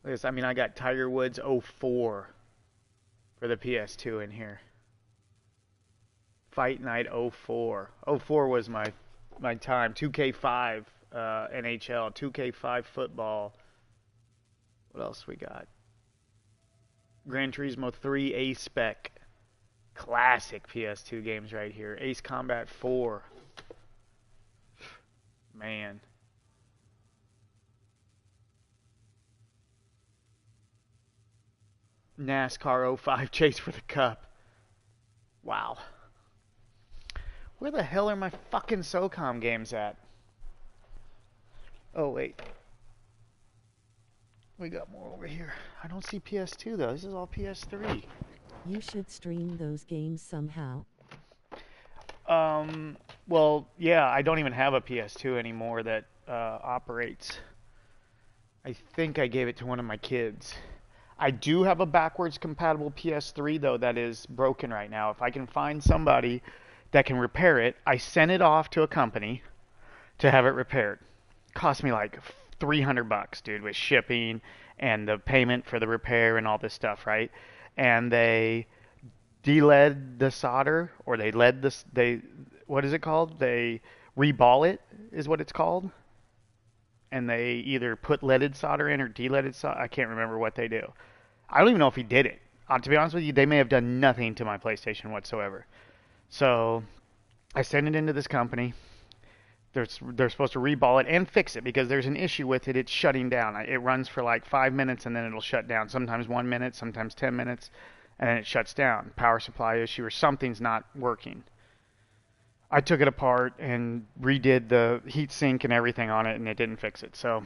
F: Look at this. I mean, I got Tiger Woods 04 for the PS2 in here. Fight Night 04. 04 was my time. 2K5 NHL. 2K5 football. What else we got? Gran Turismo 3 A-Spec. Classic PS2 games right here. Ace Combat 4. Man. NASCAR 05 Chase for the Cup. Wow. Where the hell are my fucking SOCOM games at? Oh, wait. We got more over here. I don't see PS2 though. This is all PS3.
E: You should stream those games somehow.
F: Well, yeah, I don't even have a PS2 anymore that operates. I think I gave it to one of my kids. I do have a backwards compatible PS3 though that is broken right now. If I can find somebody that can repair it, I sent it off to a company to have it repaired. Cost me like $300, dude, with shipping and the payment for the repair and all this stuff, right? And they de-lead the solder, or what is it called? They reball it, is what it's called. And they either put leaded solder in or de-leaded solder. I can't remember what they do. I don't even know if he did it. To be honest with you, they may have done nothing to my PlayStation whatsoever. So I send it into this company. They're supposed to reball it and fix it because there's an issue with it. It's shutting down. It runs for like 5 minutes and then it'll shut down. Sometimes 1 minute, sometimes 10 minutes, and then it shuts down. Power supply issue or something's not working. I took it apart and redid the heat sink and everything on it, and it didn't fix it. So,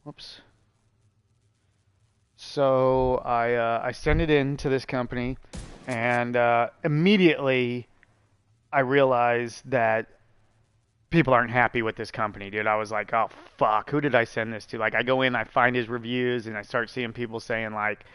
F: whoops. So I send it in to this company, and immediately I realized that people aren't happy with this company, dude. I was like, oh, fuck, who did I send this to? Like, I go in, I find his reviews, and I start seeing people saying, like,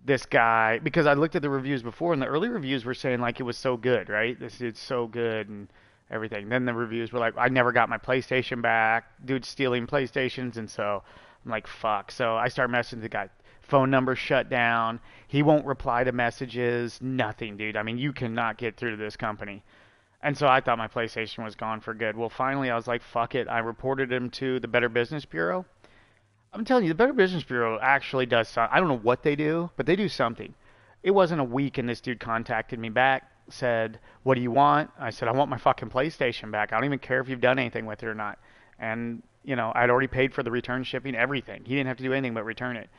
F: this guy, because I looked at the reviews before, and the early reviews were saying, like, it was so good, right? This dude's so good, and everything. Then the reviews were like, I never got my PlayStation back. Dude's stealing PlayStations, and so I'm like, fuck. So I start messaging the guy. Phone number shut down. He won't reply to messages. Nothing, dude. I mean, you cannot get through to this company. And so I thought my PlayStation was gone for good. Well, finally, I was like, fuck it. I reported him to the Better Business Bureau. I'm telling you, the Better Business Bureau actually does something. I don't know what they do, but they do something. It wasn't a week and this dude contacted me back, said, what do you want? I said, I want my fucking PlayStation back. I don't even care if you've done anything with it or not. And, you know, I'd already paid for the return shipping, everything. He didn't have to do anything but return it.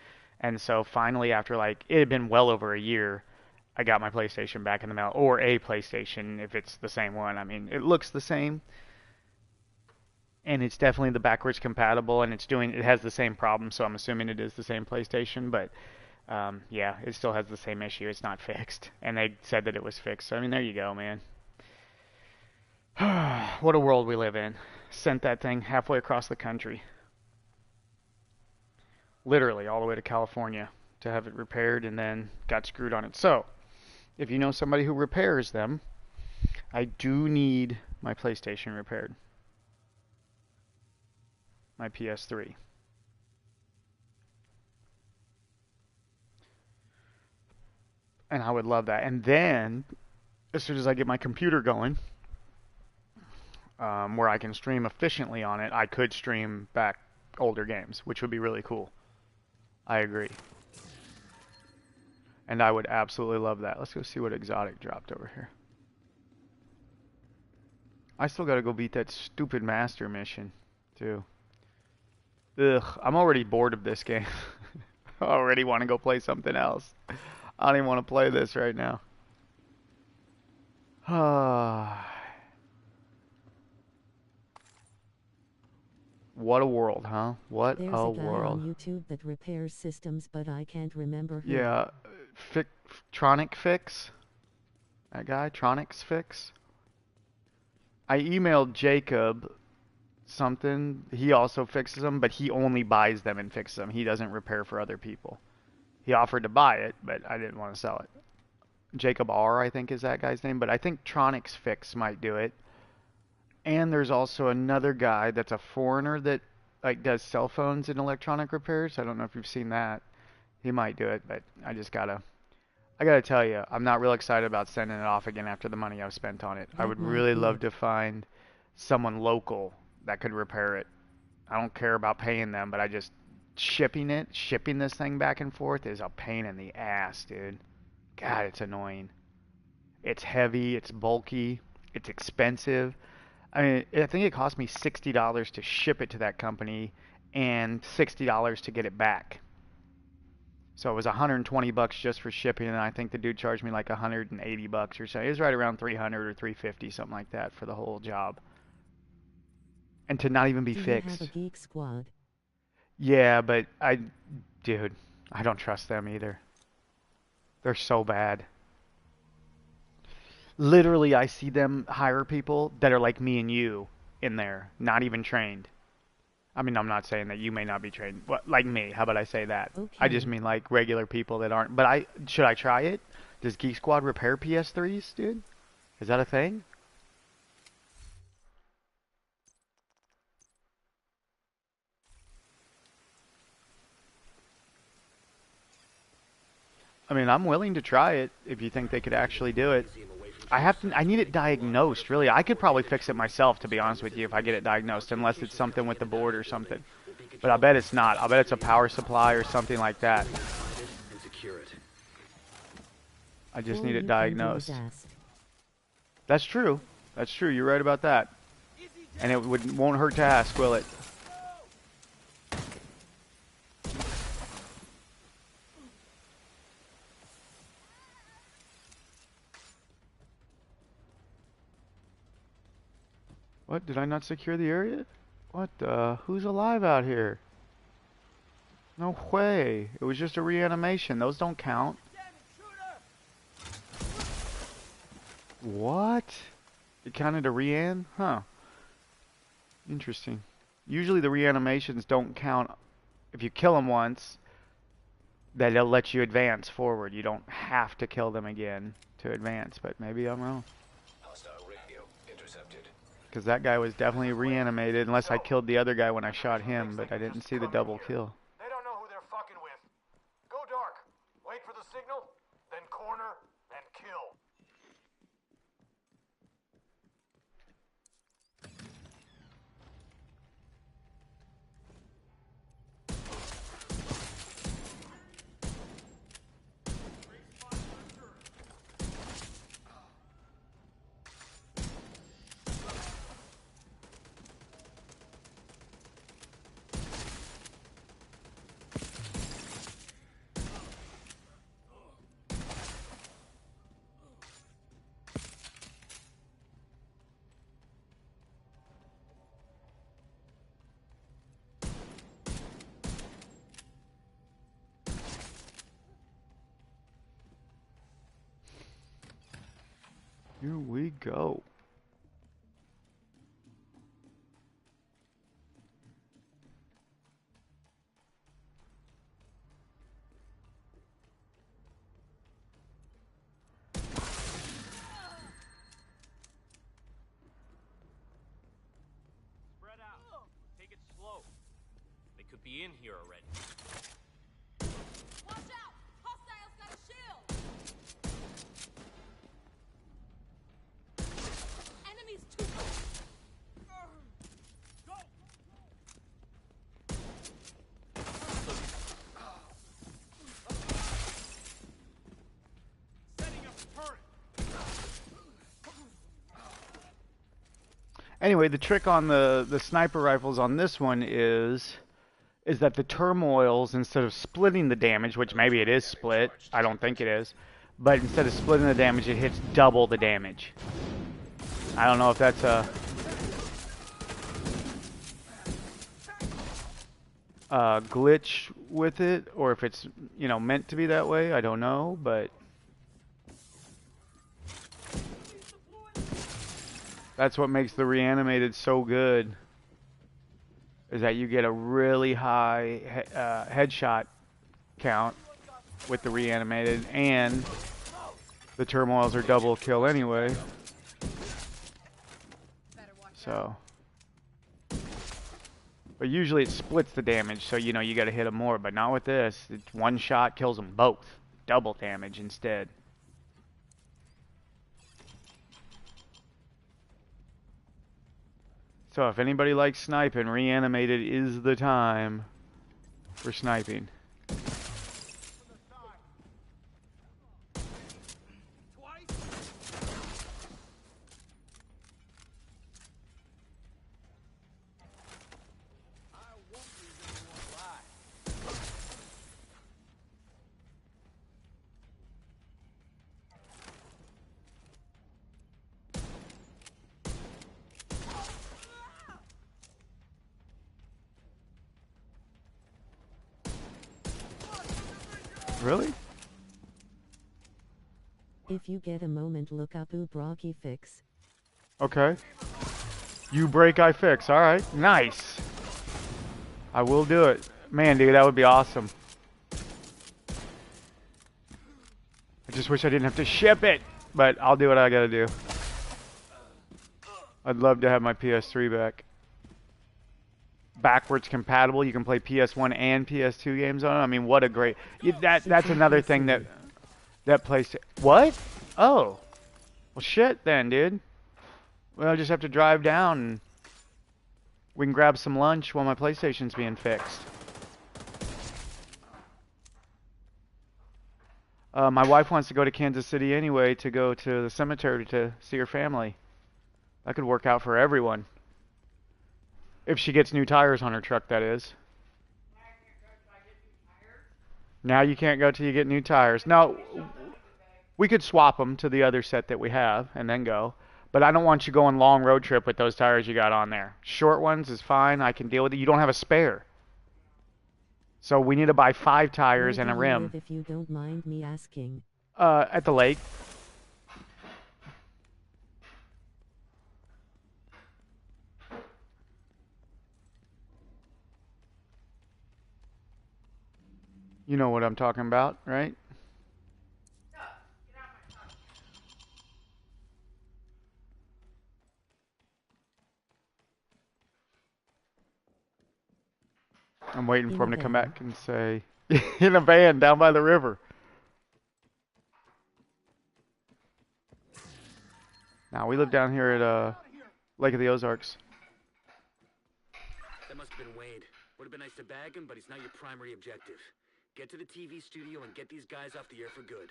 F: And so finally, after like, it had been well over a year, I got my PlayStation back in the mail, or a PlayStation if it's the same one. I mean, it looks the same. And it's definitely the backwards compatible, and it has the same problem, so I'm assuming it is the same PlayStation, but yeah, it still has the same issue. It's not fixed, and they said that it was fixed. So I mean, there you go, man. What a world we live in. Sent that thing halfway across the country, literally all the way to California to have it repaired, and then got screwed on it. So if you know somebody who repairs them, I do need my PlayStation repaired. My PS3. And I would love that. And then, as soon as I get my computer going, where I can stream efficiently on it, I could stream back older games, which would be really cool. I agree. And I would absolutely love that. Let's go see what exotic dropped over here. I still gotta go beat that stupid master mission, too. Ugh, I'm already bored of this game. I already want to go play something else. I don't even want to play this right now. What a world, huh? What
E: There's
F: a
E: a guy
F: world.
E: on YouTube that repairs systems, but I can't remember who.
F: Yeah, Tronic Fix. That guy, Tronics Fix. I emailed Jacob something. He also fixes them, but he only buys them and fixes them. He doesn't repair for other people. He offered to buy it, but I didn't want to sell it. Jacob R, I think is that guy's name, but I think Tronics Fix might do it. And there's also another guy that's a foreigner that like does cell phones and electronic repairs. I don't know if you've seen that. He might do it, but I gotta tell you, I'm not real excited about sending it off again after the money I've spent on it. I
E: That
F: would
E: might
F: really
E: be
F: love
E: it.
F: to find someone local that could repair it. I don't care about paying them, but shipping this thing back and forth is a pain in the ass, dude. God, it's annoying. It's heavy, it's bulky, it's expensive. I mean, I think it cost me $60 to ship it to that company and $60 to get it back. So it was $120 just for shipping, and I think the dude charged me like $180 or so. It was right around 300 or 350, something like that, for the whole job. And to not even be
E: Do you
F: fixed.
E: have a Geek Squad?
F: Yeah, but dude, I don't trust them either. They're so bad. Literally, I see them hire people that are like me and you in there, not even trained. I mean, I'm not saying that you may not be trained, like me. How about I say that?
E: Okay.
F: I just mean like regular people that aren't. But should I try it? Does Geek Squad repair PS3s, dude? Is that a thing? I mean, I'm willing to try it if you think they could actually do it. I need it diagnosed, really. I could probably fix it myself, to be honest with you, if I get it diagnosed, unless it's something with the board or something. But I bet it's not. I bet it's a power supply or something like that. I just
E: All
F: need
E: you
F: it
E: can do is
F: diagnosed.
E: ask.
F: That's true. That's true. You're right about that. And it won't hurt to ask, will it? What? Did I not secure the area? What the? Who's alive out here? No way. It was just a reanimation. Those don't count. What? It counted a rean? Huh. Interesting. Usually the reanimations don't count. If you kill them once, they'll let you advance forward. You don't have to kill them again to advance, but maybe I'm wrong.
D: Hostile radio intercepted.
F: Because that guy was definitely reanimated, unless I killed the other guy when I shot him, but I didn't see the double kill.
I: They don't know who they're fucking with. Go dark. Wait for the signal, then corner, then kill.
F: Here we go.
C: Spread out. Take it slow. They could be in here already.
J: Watch out! Hostiles got a shield! Enemies too close! Go!
C: Setting up a turret.
F: Anyway, the trick on the sniper rifles on this one is that the turmoils, instead of splitting the damage, which maybe it is split, I don't think it is, but instead of splitting the damage, it hits double the damage. I don't know if that's a glitch with it, or if it's, you know, meant to be that way. I don't know, but that's what makes the Reanimated so good, is that you get a really high headshot count with the Reanimated, and the turmoils are double kill anyway. So, but usually it splits the damage, so you know you got to hit them more. But not with this. It's one shot kills them both, double damage instead. So if anybody likes sniping, Reanimated is the time for sniping. Really?
E: If you get a moment, look up Ubraki fix.
F: Okay. You break, I fix. Alright. Nice. I will do it. Man, dude, that would be awesome. I just wish I didn't have to ship it. But I'll do what I gotta do. I'd love to have my PS3 back. Backwards compatible. You can play PS1 and PS2 games on it. I mean, what a great... That's another thing that plays... What? Oh. Well, shit then, dude. Well, I just have to drive down and we can grab some lunch while my PlayStation's being fixed. My wife wants to go to Kansas City anyway to go to the cemetery to see her family. That could work out for everyone. If she gets new tires on her truck, that is. Now you can't go till you get new tires. No, we could swap them to the other set that we have and then go. But I don't want you going long road trip with those tires you got on there. Short ones is fine. I can deal with it. You don't have a spare. So we need to buy 5 tires and a
E: Where do you
F: rim.
E: live, if you don't mind me asking?
F: At the lake. You know what I'm talking about, right? I'm waiting for him to come back and say, in a van down by the river. Now, we live down here at Lake of the Ozarks.
A: That must have been Wade. Would have been nice to bag him, but he's not your primary objective. Get to the TV studio and get these guys off the air for good.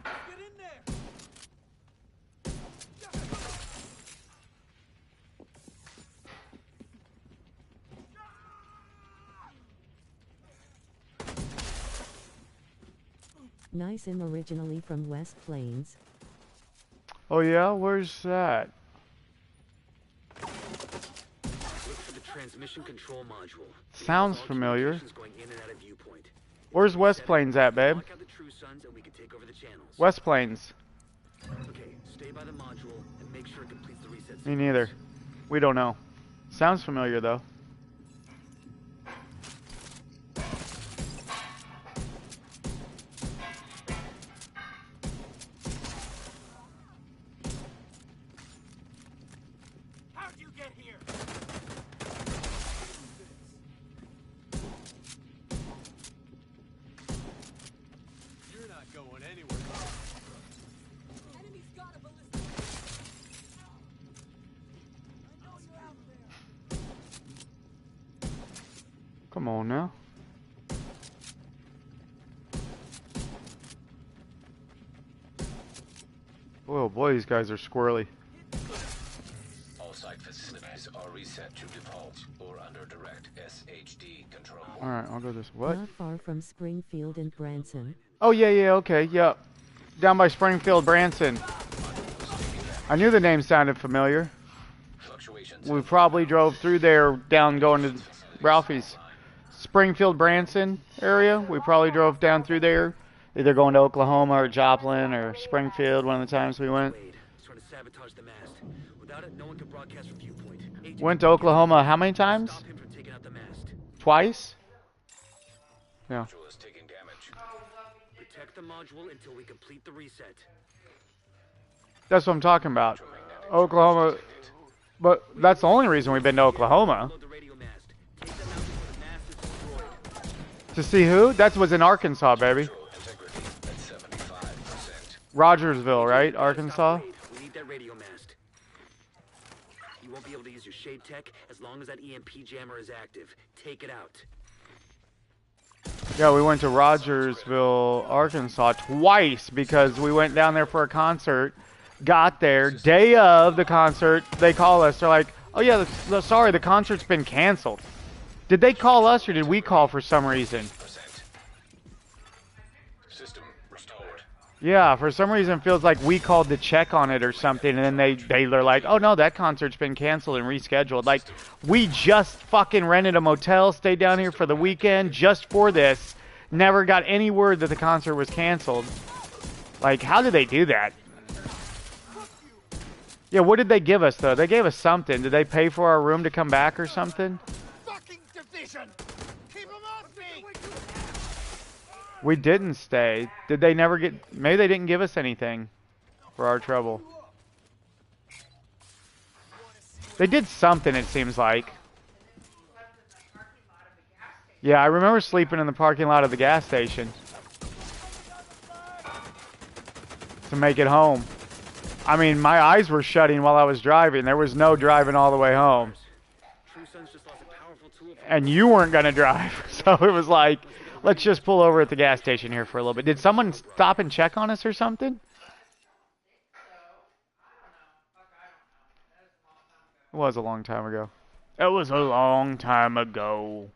C: Get in there!
E: Nice. I'm originally from West Plains.
F: Oh yeah? Where's that?
A: transmission control module.
F: Sounds
A: All
F: familiar.
A: communications going in and out of viewpoint.
F: Where's West Plains at, babe?
A: Lock out the True Sons and we can take over the channels.
F: West Plains.
A: Okay, stay by the module and make sure it completes the reset.
F: Me neither. We don't know. Sounds familiar though.
I: How'd you get here?
C: You're not going anywhere.
J: Enemy's got a ballistic. I know you're out there.
F: Come on now. Boy, oh boy, these guys are squirrely.
D: All site facilities are reset to default or under direct SHD control.
F: Alright, I'll go this. What?
E: Not far from Springfield and Branson.
F: Oh, yeah, okay, yep. Down by Springfield, Branson. I knew the name sounded familiar.
D: Fluctuations.
F: We probably drove through there down going to Ralphie's. Springfield, Branson area. We probably drove down through there. Either going to Oklahoma or Joplin or Springfield one of the times we went.
A: Wade is trying to sabotage the mast. Without it, no one can broadcast from viewpoint. Agent,
F: Went to Oklahoma how many times?
A: stop him from taking out the mast.
F: Twice? Yeah.
D: Module is taking damage.
A: Protect the module until we complete the reset.
F: That's what I'm talking about. Oklahoma. But that's the only reason we've been to Oklahoma.
A: Load the radio mast. Take them out before the mast is destroyed.
F: To see who? That was in Arkansas, baby.
D: Integrity at 75%.
F: Rogersville, right? Arkansas?
A: Wade, we need that radio mast. You won't be able to use your shade tech as long as that EMP jammer is active. Take it out.
F: Yeah, we went to Rogersville, Arkansas twice because we went down there for a concert. Got there, day of the concert, they call us. They're like, oh yeah, sorry, the concert's been canceled. Did they call us or did we call for some reason?
D: System restored.
F: Yeah, for some reason it feels like we called to check on it or something, and then they're like, oh no, that concert's been canceled and rescheduled. Like, we just fucking rented a motel, stayed down here for the weekend just for this, never got any word that the concert was canceled. Like, how did they do that? Yeah, what did they give us though? They gave us something. Did they pay for our room to come back or something?
I: Fucking division! Keep them off me!
F: We didn't stay. Did they never get... Maybe they didn't give us anything for our trouble. They did something, it seems like. Yeah, I remember sleeping in the parking lot of the gas station. To make it home. I mean, my eyes were shutting while I was driving. There was no driving all the way home.
A: True Sons just lost a powerful tool.
F: And you weren't going to drive. So it was like, let's just pull over at the gas station here for a little bit. Did someone stop and check on us or something? It was a long time ago. It was a long time ago.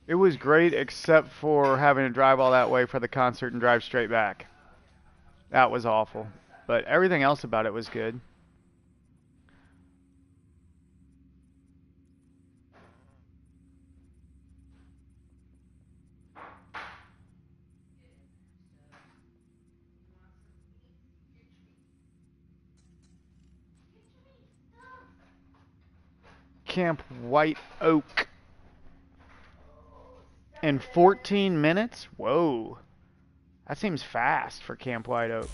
F: It was great except for having to drive all that way for the concert and drive straight back. That was awful. But everything else about it was good. Camp White Oak. In 14 minutes? Whoa. That seems fast for Camp White Oak.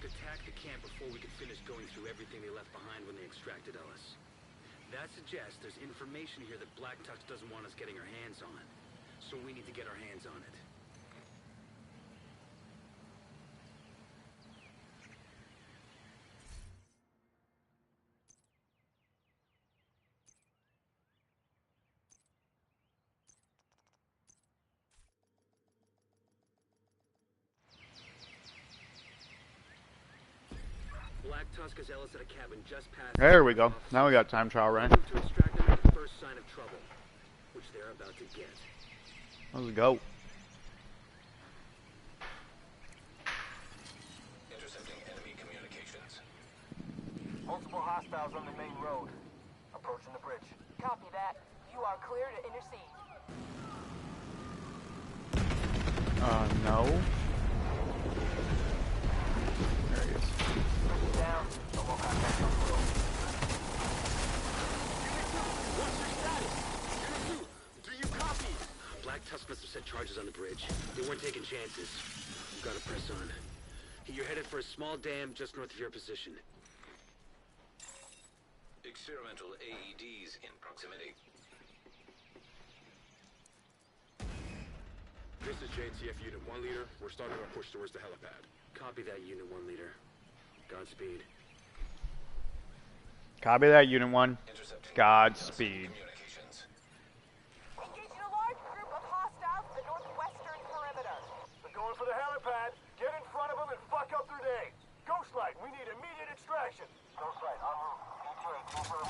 A: attack the camp before we could finish going through everything they left behind when they extracted Ellis. That suggests there's information here that Black Tux doesn't want us getting our hands on. So we need to get our hands on it. Black Tusk has Ellis at a cabin just past.
F: There we go. Now we got time trial running.
A: To extract them at the first sign of trouble, which they're about to get.
F: Let's go.
D: Intercepting enemy communications.
I: Multiple hostiles on the main road. Approaching the bridge.
J: Copy that. You are clear to intercede.
F: No. There he is.
I: Down. No more contact on the road.
A: What's your status? Unit 2, do you copy? Black Tusk must have set charges on the bridge. They weren't taking chances. You gotta press on. You're headed for a small dam just north of your position.
D: Experimental AEDs in proximity.
C: This is JTF Unit 1 Leader. We're starting our push towards the helipad.
A: Copy that, Unit 1 Leader. Godspeed.
F: Copy that, Unit 1.
D: Intercepting
F: Godspeed.
D: communications.
J: Engaging a large group of hostiles in the northwestern perimeter.
I: They're going for the helipad. Get in front of them and fuck up their day. Ghostlight, we need immediate extraction. Ghostlight, en route. ETA, confirm.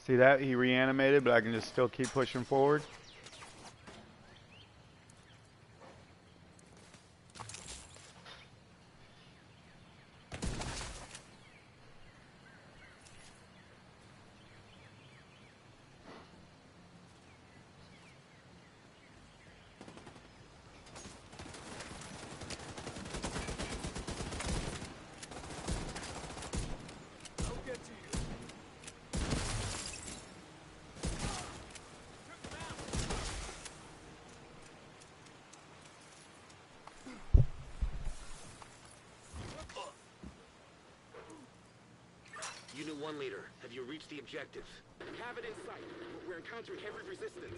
F: See that? He reanimated, but I can just still keep pushing forward.
C: I'll get to you.
A: Unit 1 Leader, have you reached the objective?
C: Have it in sight. We're encountering heavy resistance.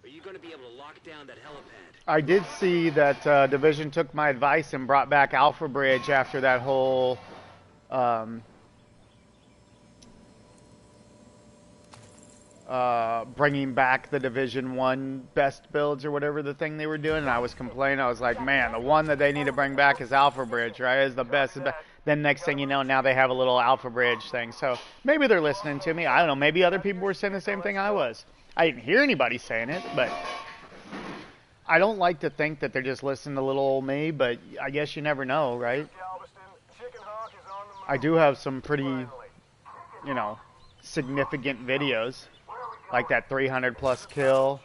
A: Are you going to be able to lock down that helipad?
F: I did see that Division took my advice and brought back Alpha Bridge after that whole bringing back the Division 1 best builds or whatever the thing they were doing. And I was complaining. I was like, man, the one that they need to bring back is Alpha Bridge, right? Is the best. Then next thing you know, now they have a little Alpha Bridge thing. So maybe they're listening to me. I don't know. Maybe other people were saying the same thing I was. I didn't hear anybody saying it, but I don't like to think that they're just listening to little old me, but I guess you never know, right? I do have some pretty, you know, significant videos, like that 300 plus kill.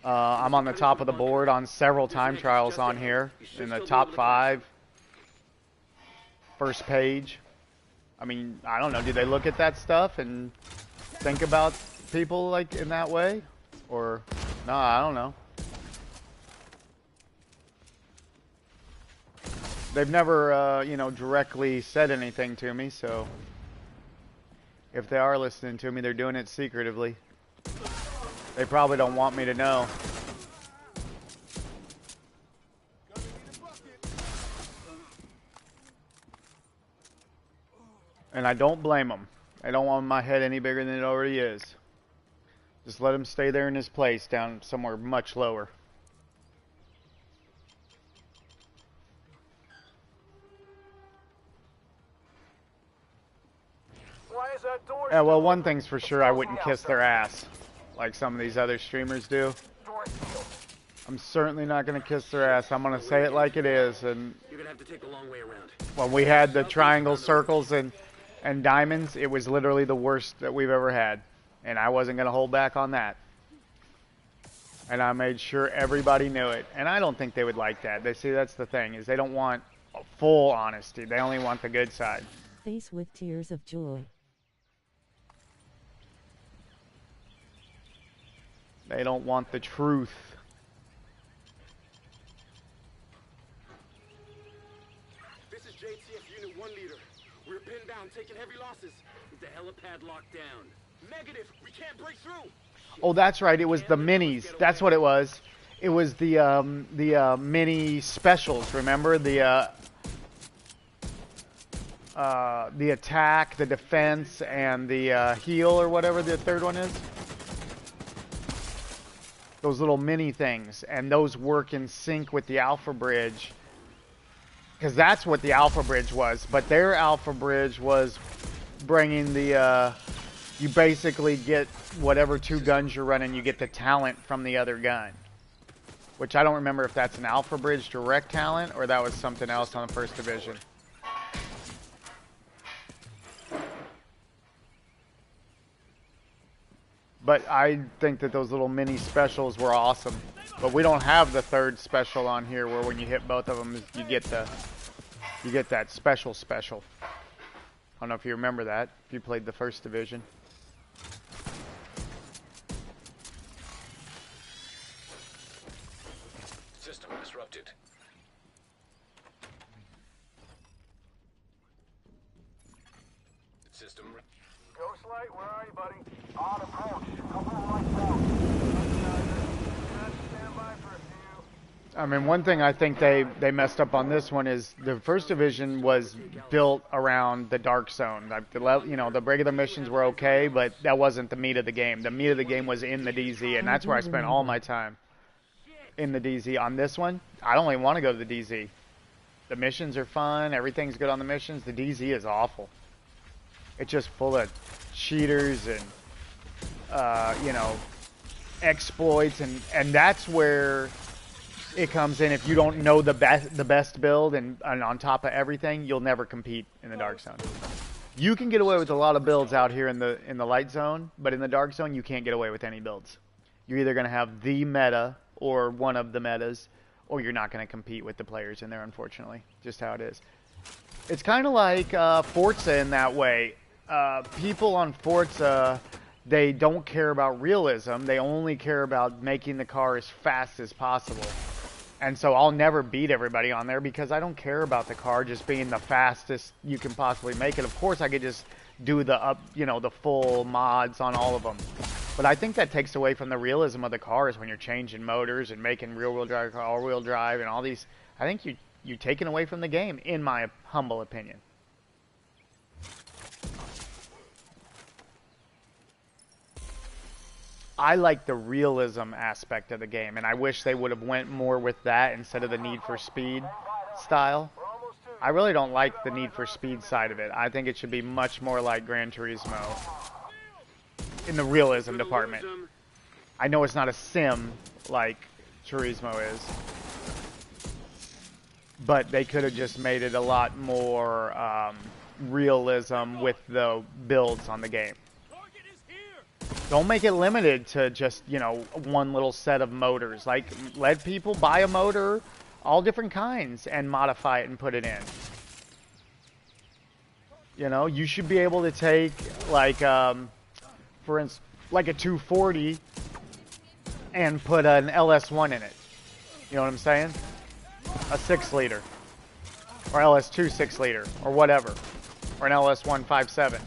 F: I'm on the top of the board on several time trials on here, in the top 5. First page. I mean, I don't know. Do they look at that stuff and think about people like in that way? Or, no, I don't know. They've never, you know, directly said anything to me, so if they are listening to me, they're doing it secretively. They probably don't want me to know. And I don't blame them. I don't want my head any bigger than it already is. Just let him stay there in his place, down somewhere much lower.
I: Why is that door
F: Yeah, well,
I: still
F: one
I: open?
F: thing's for sure, I wouldn't kiss their ass like some of these other streamers do.
I: Door sealed.
F: I'm certainly not going to kiss their ass. I'm going to say it like it is. And
A: You're gonna have to take the long way around.
F: when we had the triangle, circles, and diamonds, it was literally the worst that we've ever had. And I wasn't going to hold back on that. And I made sure everybody knew it. And I don't think they would like that. They see that's the thing, is they don't want full honesty. They only want the good side.
E: Face with tears of joy.
F: They don't want the truth.
A: This is JTF Unit 1 leader. We're pinned down, taking heavy losses. With the helipad locked down. Negative. We can't break through.
F: Oh, that's right. It was the minis. That's what it was. It was the mini specials. Remember the attack, the defense, and the heal, or whatever the third one is. Those little mini things, and those work in sync with the Alpha Bridge, because that's what the Alpha Bridge was. But their Alpha Bridge was bringing the you basically get whatever 2 guns you're running, you get the talent from the other gun. Which I don't remember if that's an Alpha Bridge direct talent or that was something else on the First Division. But I think that those little mini specials were awesome. But we don't have the third special on here where when you hit both of them, you get that special. I don't know if you remember that, if you played the First Division.
D: System disrupted. System.
I: Ghostlight, where are you, buddy? On approach. Couple of lights out. Stand by for a few.
F: I mean, one thing I think they messed up on this one is the First Division was built around the Dark Zone. Like the regular missions were okay, but that wasn't the meat of the game. The meat of the game was in the DZ, and that's where I spent all my time, in the DZ. On this one, I don't even want to go to the DZ. The missions are fun. Everything's good on the missions. The DZ is awful. It's just full of cheaters and exploits, and that's where it comes in. If you don't know the best build and on top of everything, you'll never compete in the Dark Zone. You can get away with a lot of builds out here in the Light Zone, but in the Dark Zone you can't get away with any builds. You're either going to have the meta or one of the metas, or you're not going to compete with the players in there, unfortunately. Just how it is. It's kind of like Forza in that way. People on Forza, they don't care about realism. They only care about making the car as fast as possible. And so I'll never beat everybody on there because I don't care about the car just being the fastest you can possibly make it. Of course, I could just do the the full mods on all of them. But I think that takes away from the realism of the cars when you're changing motors and making rear-wheel drive, all-wheel drive, and all these. I think you're taking away from the game, in my humble opinion. I like the realism aspect of the game, and I wish they would have went more with that instead of the Need for Speed style. I really don't like the Need for Speed side of it. I think it should be much more like Gran Turismo in the realism department. I know it's not a sim like Turismo is, but they could have just made it a lot more realism with the builds on the game. Don't make it limited to just, one little set of motors. Like, let people buy a motor, all different kinds, and modify it and put it in. You should be able to take, like, for instance, like a 240 and put an LS1 in it. You know what I'm saying? A 6-liter. Or LS2 6-liter. Or whatever. Or an LS1 5.7.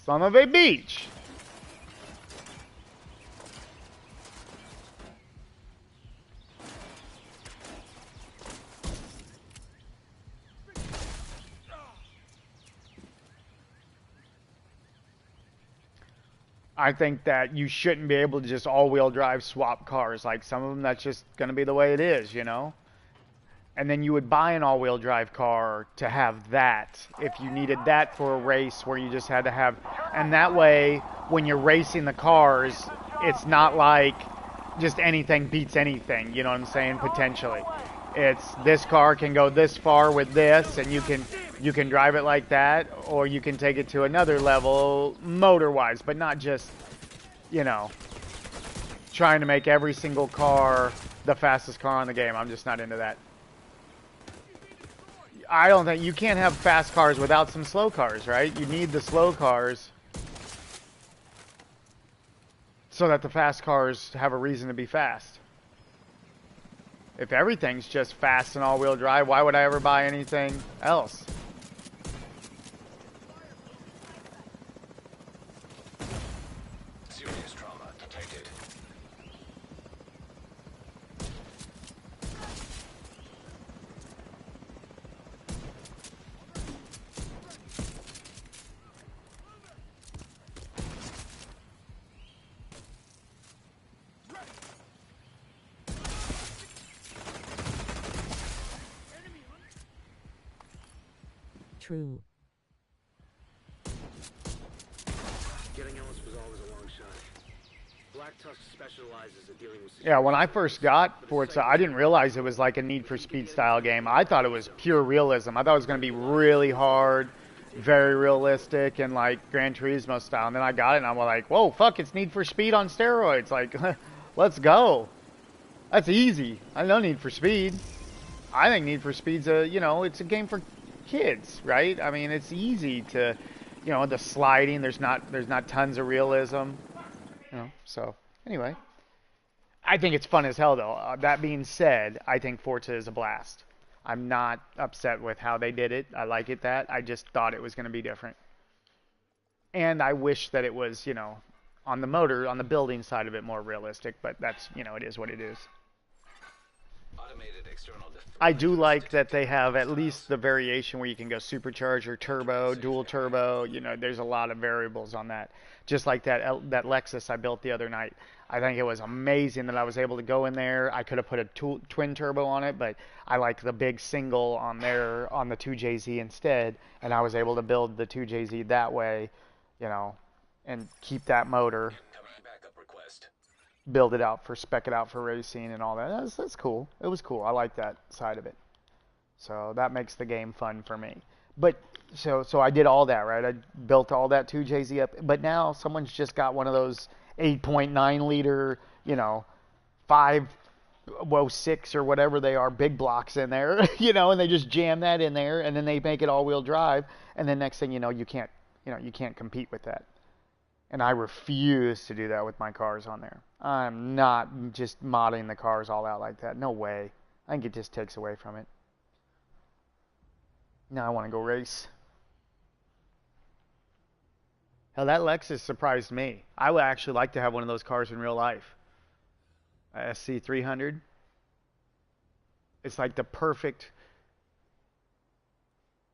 F: Son of a beach. I think that you shouldn't be able to just all-wheel drive swap cars. Like some of them, that's just going to be the way it is, And then you would buy an all-wheel drive car to have that if you needed that for a race where you just had to have, and that way when you're racing the cars, it's not like just anything beats anything, you know what I'm saying, potentially. It's this car can go this far with this, and you can drive it like that, or you can take it to another level motor-wise, but not just, you know, trying to make every single car the fastest car on the game. I'm just not into that. I don't think you can't have fast cars without some slow cars, right? You need the slow cars so that the fast cars have a reason to be fast. If everything's just fast and all-wheel drive, why would I ever buy anything else?
D: Serious trauma detected.
E: True.
A: Getting Ellis was always a long shot. Black Tusk specializes in dealing with...
F: Yeah, when I first got Forza, I didn't realize it was like a Need for Speed style game. I thought it was pure realism. I thought it was going to be really hard, very realistic, and like Gran Turismo style. And then I got it, and I'm like, whoa, fuck, it's Need for Speed on steroids. Like, let's go. That's easy. I know Need for Speed. I think Need for Speed's a, you know, it's a game for kids, right? I mean, it's easy to, you know, the sliding, there's not tons of realism, you know. So anyway, I think it's fun as hell though. That being said, I think Forza is a blast. I'm not upset with how they did it. I like it that. I just thought it was going to be different, and I wish that it was, you know, on the building side of it more realistic, but that's, you know, it is what it is.
D: Automated external
F: I do like that they have at least the variation where you can go supercharger, turbo, dual turbo. You know, there's a lot of variables on that. Just like that Lexus I built the other night. I think it was amazing that I was able to go in there. I could have put a twin turbo on it, but I like the big single on there on the 2JZ instead, and I was able to build the 2JZ that way, you know, and keep that motor.
D: backup request.
F: Build it out spec it out for racing and all that. That's cool. It was cool. I like that side of it. So that makes the game fun for me. But so I did all that, right? I built all that 2JZ up. But now someone's just got one of those 8.9 liter, you know, 506 or whatever they are, big blocks in there, you know, and they just jam that in there, and then they make it all-wheel drive, and then next thing you know, you can't compete with that. And I refuse to do that with my cars on there. I'm not just modding the cars all out like that. No way. I think it just takes away from it. Now I want to go race. Hell, that Lexus surprised me. I would actually like to have one of those cars in real life. A SC300. It's like the perfect,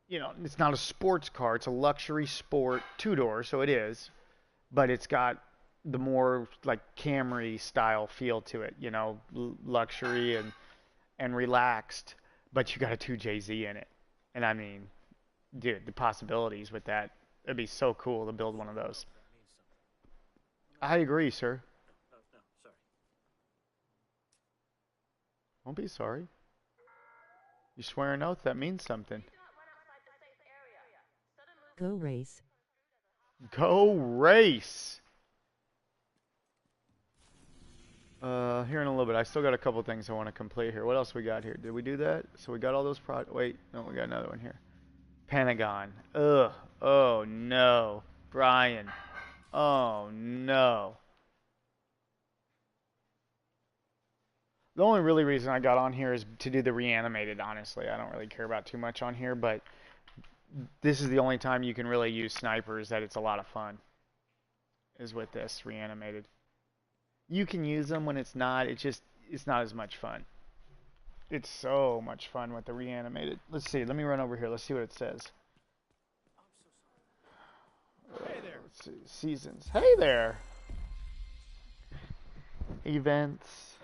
F: you know, it's not a sports car. It's a luxury sport, two-door, so it is. But it's got the more like Camry style feel to it, you know, luxury and relaxed, but you got a 2JZ in it. And I mean, dude, the possibilities with that, it'd be so cool to build one of those. I agree, sir.
K: No, sorry.
F: Don't be sorry. You swear an oath, that means something.
E: Go race.
F: Go race! Here in a little bit. I still got a couple things I want to complete here. What else we got here? Did we do that? So we got all those wait, no, we got another one here. Pentagon. Ugh. Oh, no. Brian. Oh, no. The only really reason I got on here is to do the Reanimated, honestly. I don't really care about too much on here, but this is the only time you can really use snipers that it's a lot of fun, is with this Reanimated. You can use them when it's not, it's not as much fun. It's so much fun with the Reanimated. Let's see, let me run over here, let's see what it says.
C: Hey there.
F: Let's see, seasons. Hey there! Events.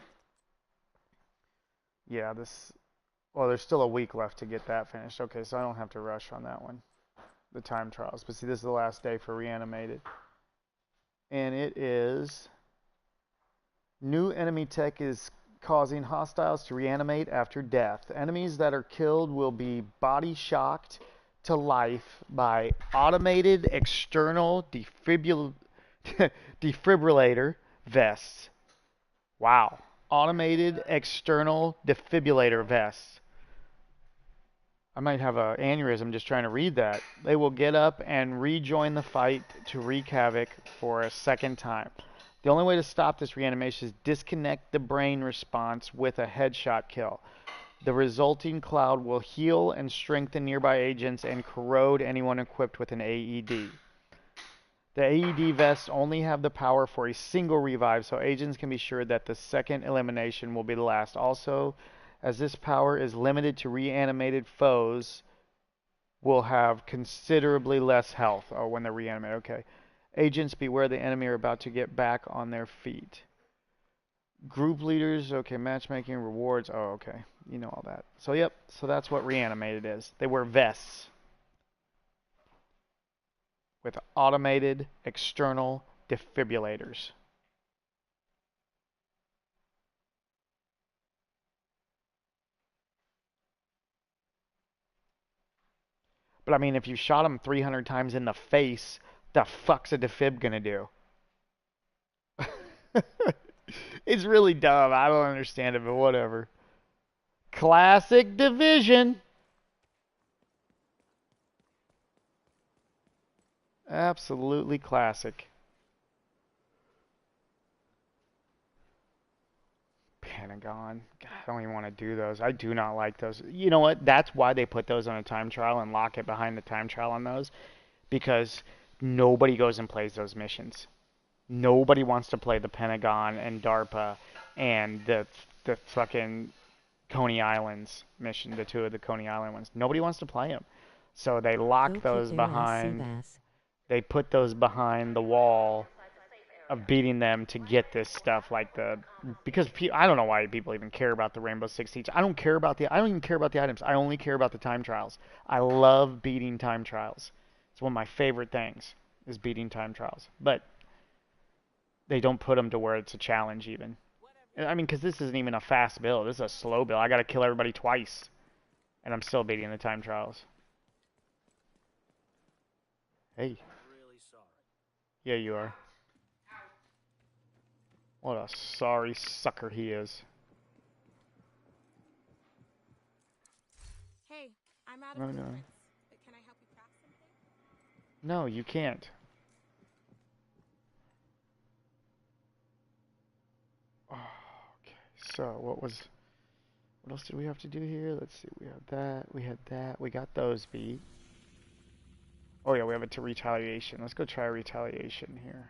F: Yeah, this, Well, there's still a week left to get that finished. Okay, so I don't have to rush on that one. The time trials. But see, this is the last day for Reanimated. And it is... New enemy tech is causing hostiles to reanimate after death. Enemies that are killed will be body shocked to life by automated external defibrillator vests. Wow. Automated external defibrillator vests. I might have an aneurysm just trying to read that. They will get up and rejoin the fight to wreak havoc for a second time. The only way to stop this reanimation is disconnect the brain response with a headshot kill. The resulting cloud will heal and strengthen nearby agents and corrode anyone equipped with an AED. The AED vests only have the power for a single revive, so agents can be sure that the second elimination will be the last. Also, as this power is limited to reanimated foes, will have considerably less health. Oh, when they're reanimated, okay. Agents, beware the enemy are about to get back on their feet. Group leaders, okay, matchmaking, rewards, oh, okay. You know all that. So, yep, so that's what Reanimated is. They wear vests with automated external defibrillators. But I mean, if you shot him 300 times in the face, the fuck's a defib gonna do? It's really dumb. I don't understand it, but whatever. Classic Division. Absolutely classic. Pentagon. God, I don't even want to do those. I do not like those. You know what? That's why they put those on a time trial and lock it behind the time trial on those. Because nobody goes and plays those missions. Nobody wants to play the Pentagon and DARPA and the fucking Coney Islands mission, the two of the Coney Island ones. Nobody wants to play them. So they lock those behind. They put those behind the wall of beating them to get this stuff like because I don't know why people even care about the Rainbow Six Siege. I don't even care about the items. I only care about the time trials. I love beating time trials. It's one of my favorite things is beating time trials. But they don't put them to where it's a challenge even. I mean, because this isn't even a fast build. This is a slow build. I got to kill everybody twice. And I'm still beating the time trials. Hey. Yeah, you are. What a sorry sucker he is.
J: Hey, I'm out of blueprints, but can I help you craft something?
F: No, you can't. Oh, okay, so what else did we have to do here? Let's see, we had that, we got those beat. Oh yeah, we have it to retaliation. Let's go try retaliation here.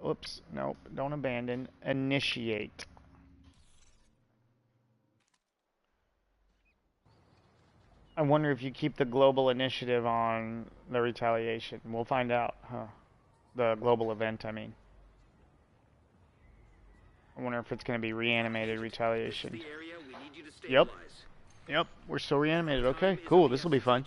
F: Oops, nope, don't abandon. Initiate. I wonder if you keep the global initiative on the retaliation. We'll find out, huh? The global event, I mean. I wonder if it's going to be reanimated retaliation. Yep. Yep, we're still reanimated. Okay, cool. This will be fun.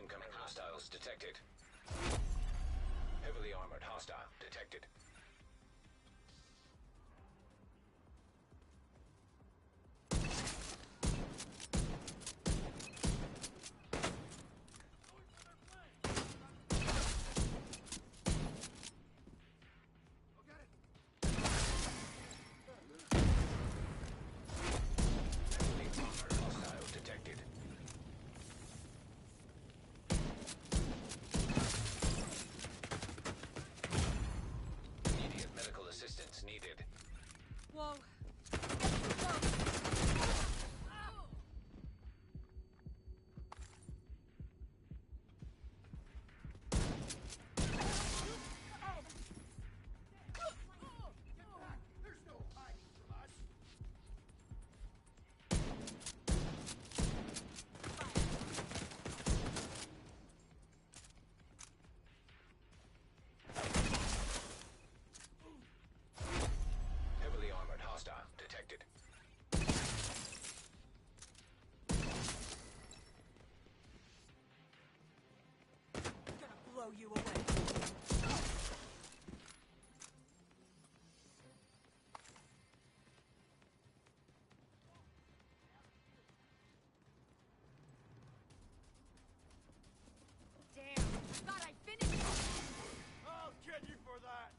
D: Incoming hostiles detected. Heavily armored hostile detected. Heavily armored hostile detected. Immediate medical assistance needed.
J: Whoa.
D: Heavily armored hostile detected.
J: Gonna blow you away. Damn, I thought I finished it.
I: I'll get you for that.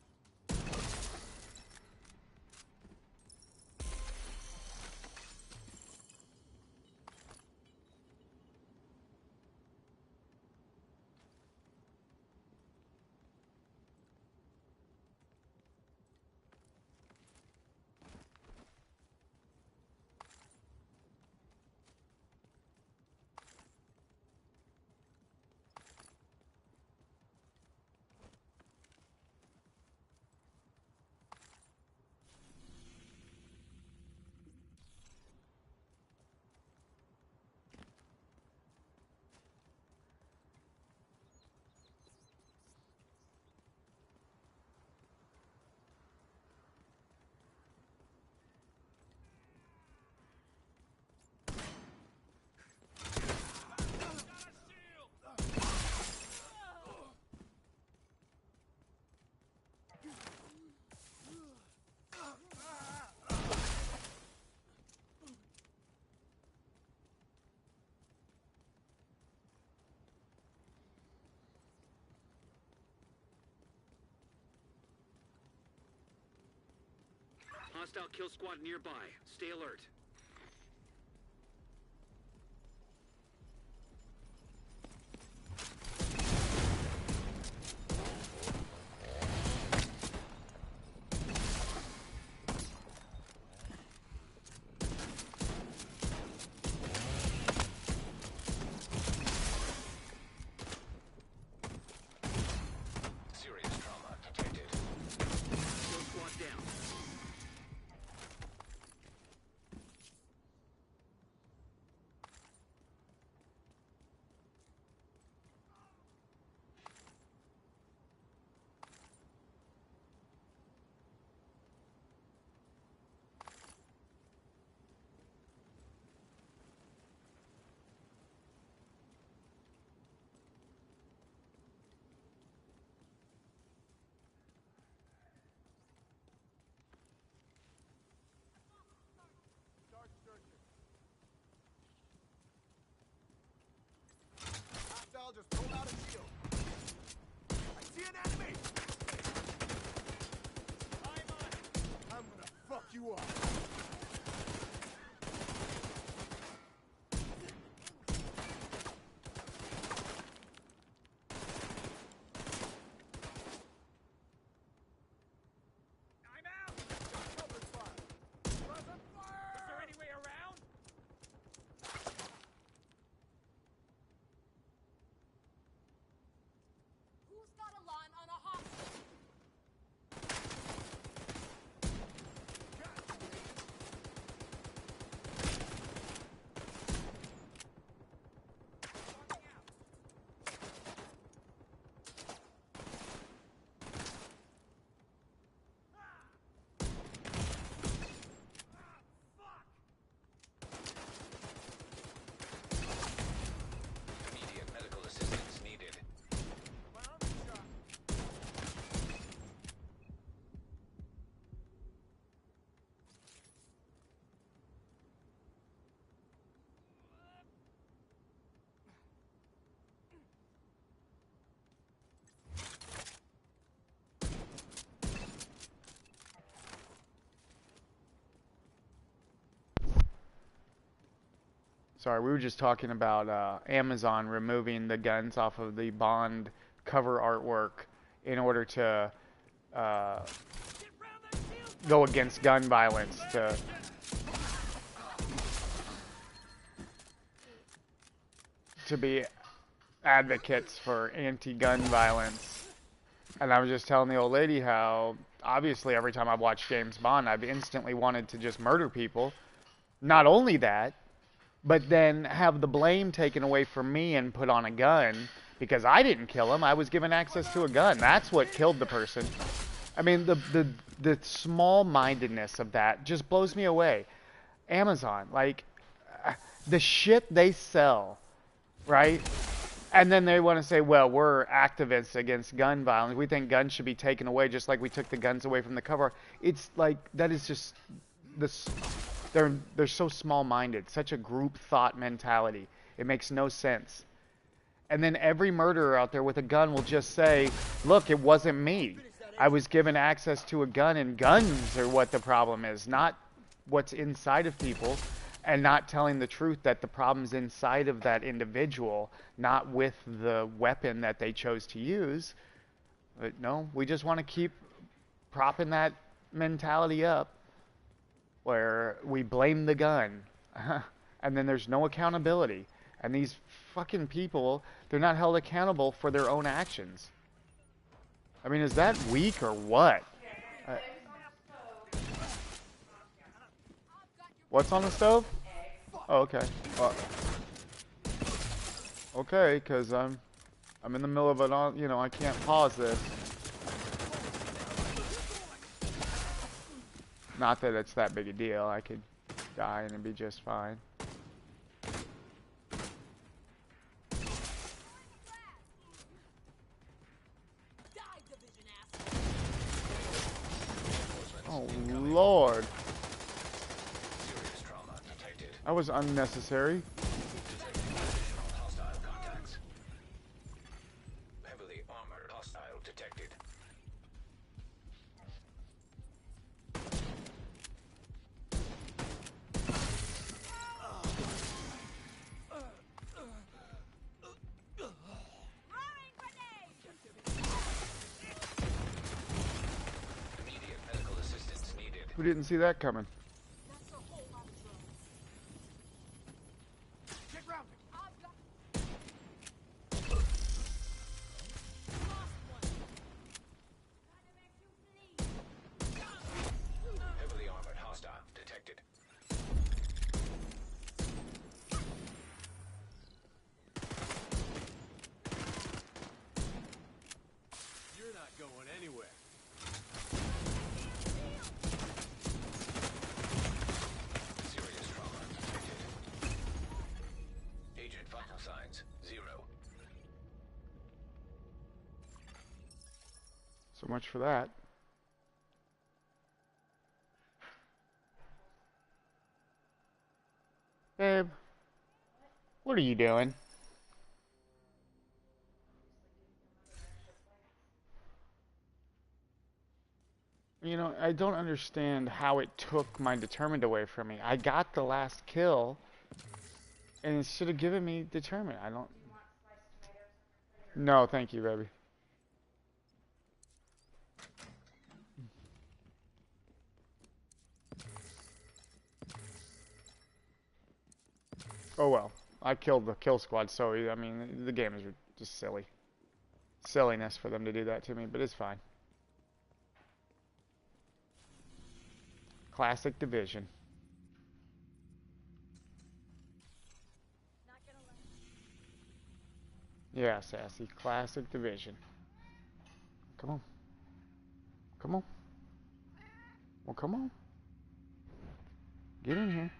A: Hostile kill squad nearby. Stay alert.
D: Serious trauma detected.
A: Kill squad down.
F: Sorry, we were just talking about Amazon removing the guns off of the Bond cover artwork in order to go against gun violence, to be advocates for anti-gun violence. And I was just telling the old lady how obviously every time I've watched James Bond, I've instantly wanted to just murder people. Not only that, but then have the blame taken away from me and put on a gun because I didn't kill him. I was given access to a gun. That's what killed the person. I mean, the small-mindedness of that just blows me away. Amazon, like, the shit they sell, right? And then they want to say, well, we're activists against gun violence. We think guns should be taken away just like we took the guns away from the cover. It's like, that is just this. They're so small-minded, such a group thought mentality. It makes no sense. And then every murderer out there with a gun will just say, look, it wasn't me. I was given access to a gun, and guns are what the problem is, not what's inside of people, and not telling the truth that the problem's inside of that individual, not with the weapon that they chose to use. But no, we just want to keep propping that mentality up, where we blame the gun, and then there's no accountability. And these fucking people, they're not held accountable for their own actions. I mean, is that weak or what? What's on the stove? Oh, okay. Okay, because I'm in the middle of it all, you know, I can't pause this. Not that it's that big a deal. I could die and it'd be just fine. Oh, Lord. That was unnecessary.
D: Heavily armored hostile detected. Immediate medical assistance needed.
F: Who didn't see that coming?
D: Heavily armored hostile detected.
C: You're not going anywhere.
D: Serious trauma detected. Agent vital signs 0.
F: So much for that. Babe, what are you doing? You know, I don't understand how it took my determined away from me. I got the last kill, and it should have given me determined. I don't... No, thank you, baby. Oh well, I killed the kill squad, so I mean, the game is just silly. Silliness for them to do that to me, but it's fine. Classic Division. Yeah, Sassy. Classic Division. Come on. Come on. Well, come on. Get in here.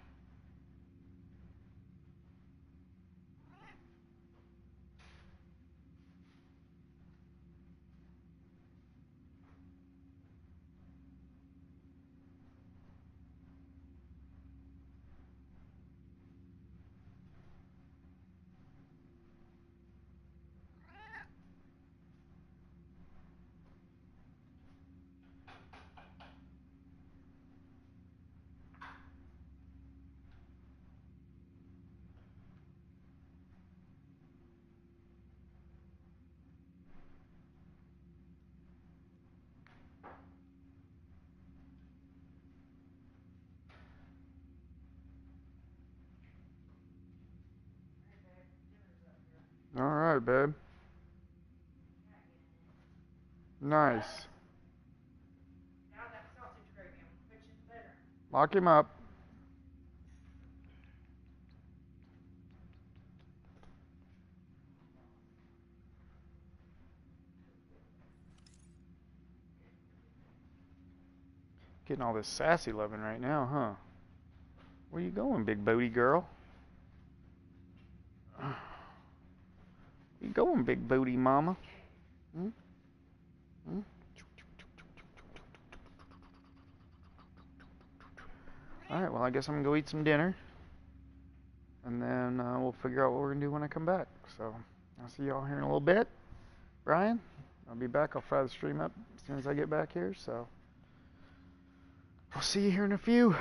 F: Alright, babe. Nice. Lock him up. Getting all this sassy loving right now, huh? Where you going, big booty girl? Where you going, big booty mama? Hmm? Hmm? Alright, well, I guess I'm going to go eat some dinner. And then we'll figure out what we're going to do when I come back. So, I'll see y'all here in a little bit. Brian, I'll be back. I'll fire the stream up as soon as I get back here. So, I'll see you here in a few.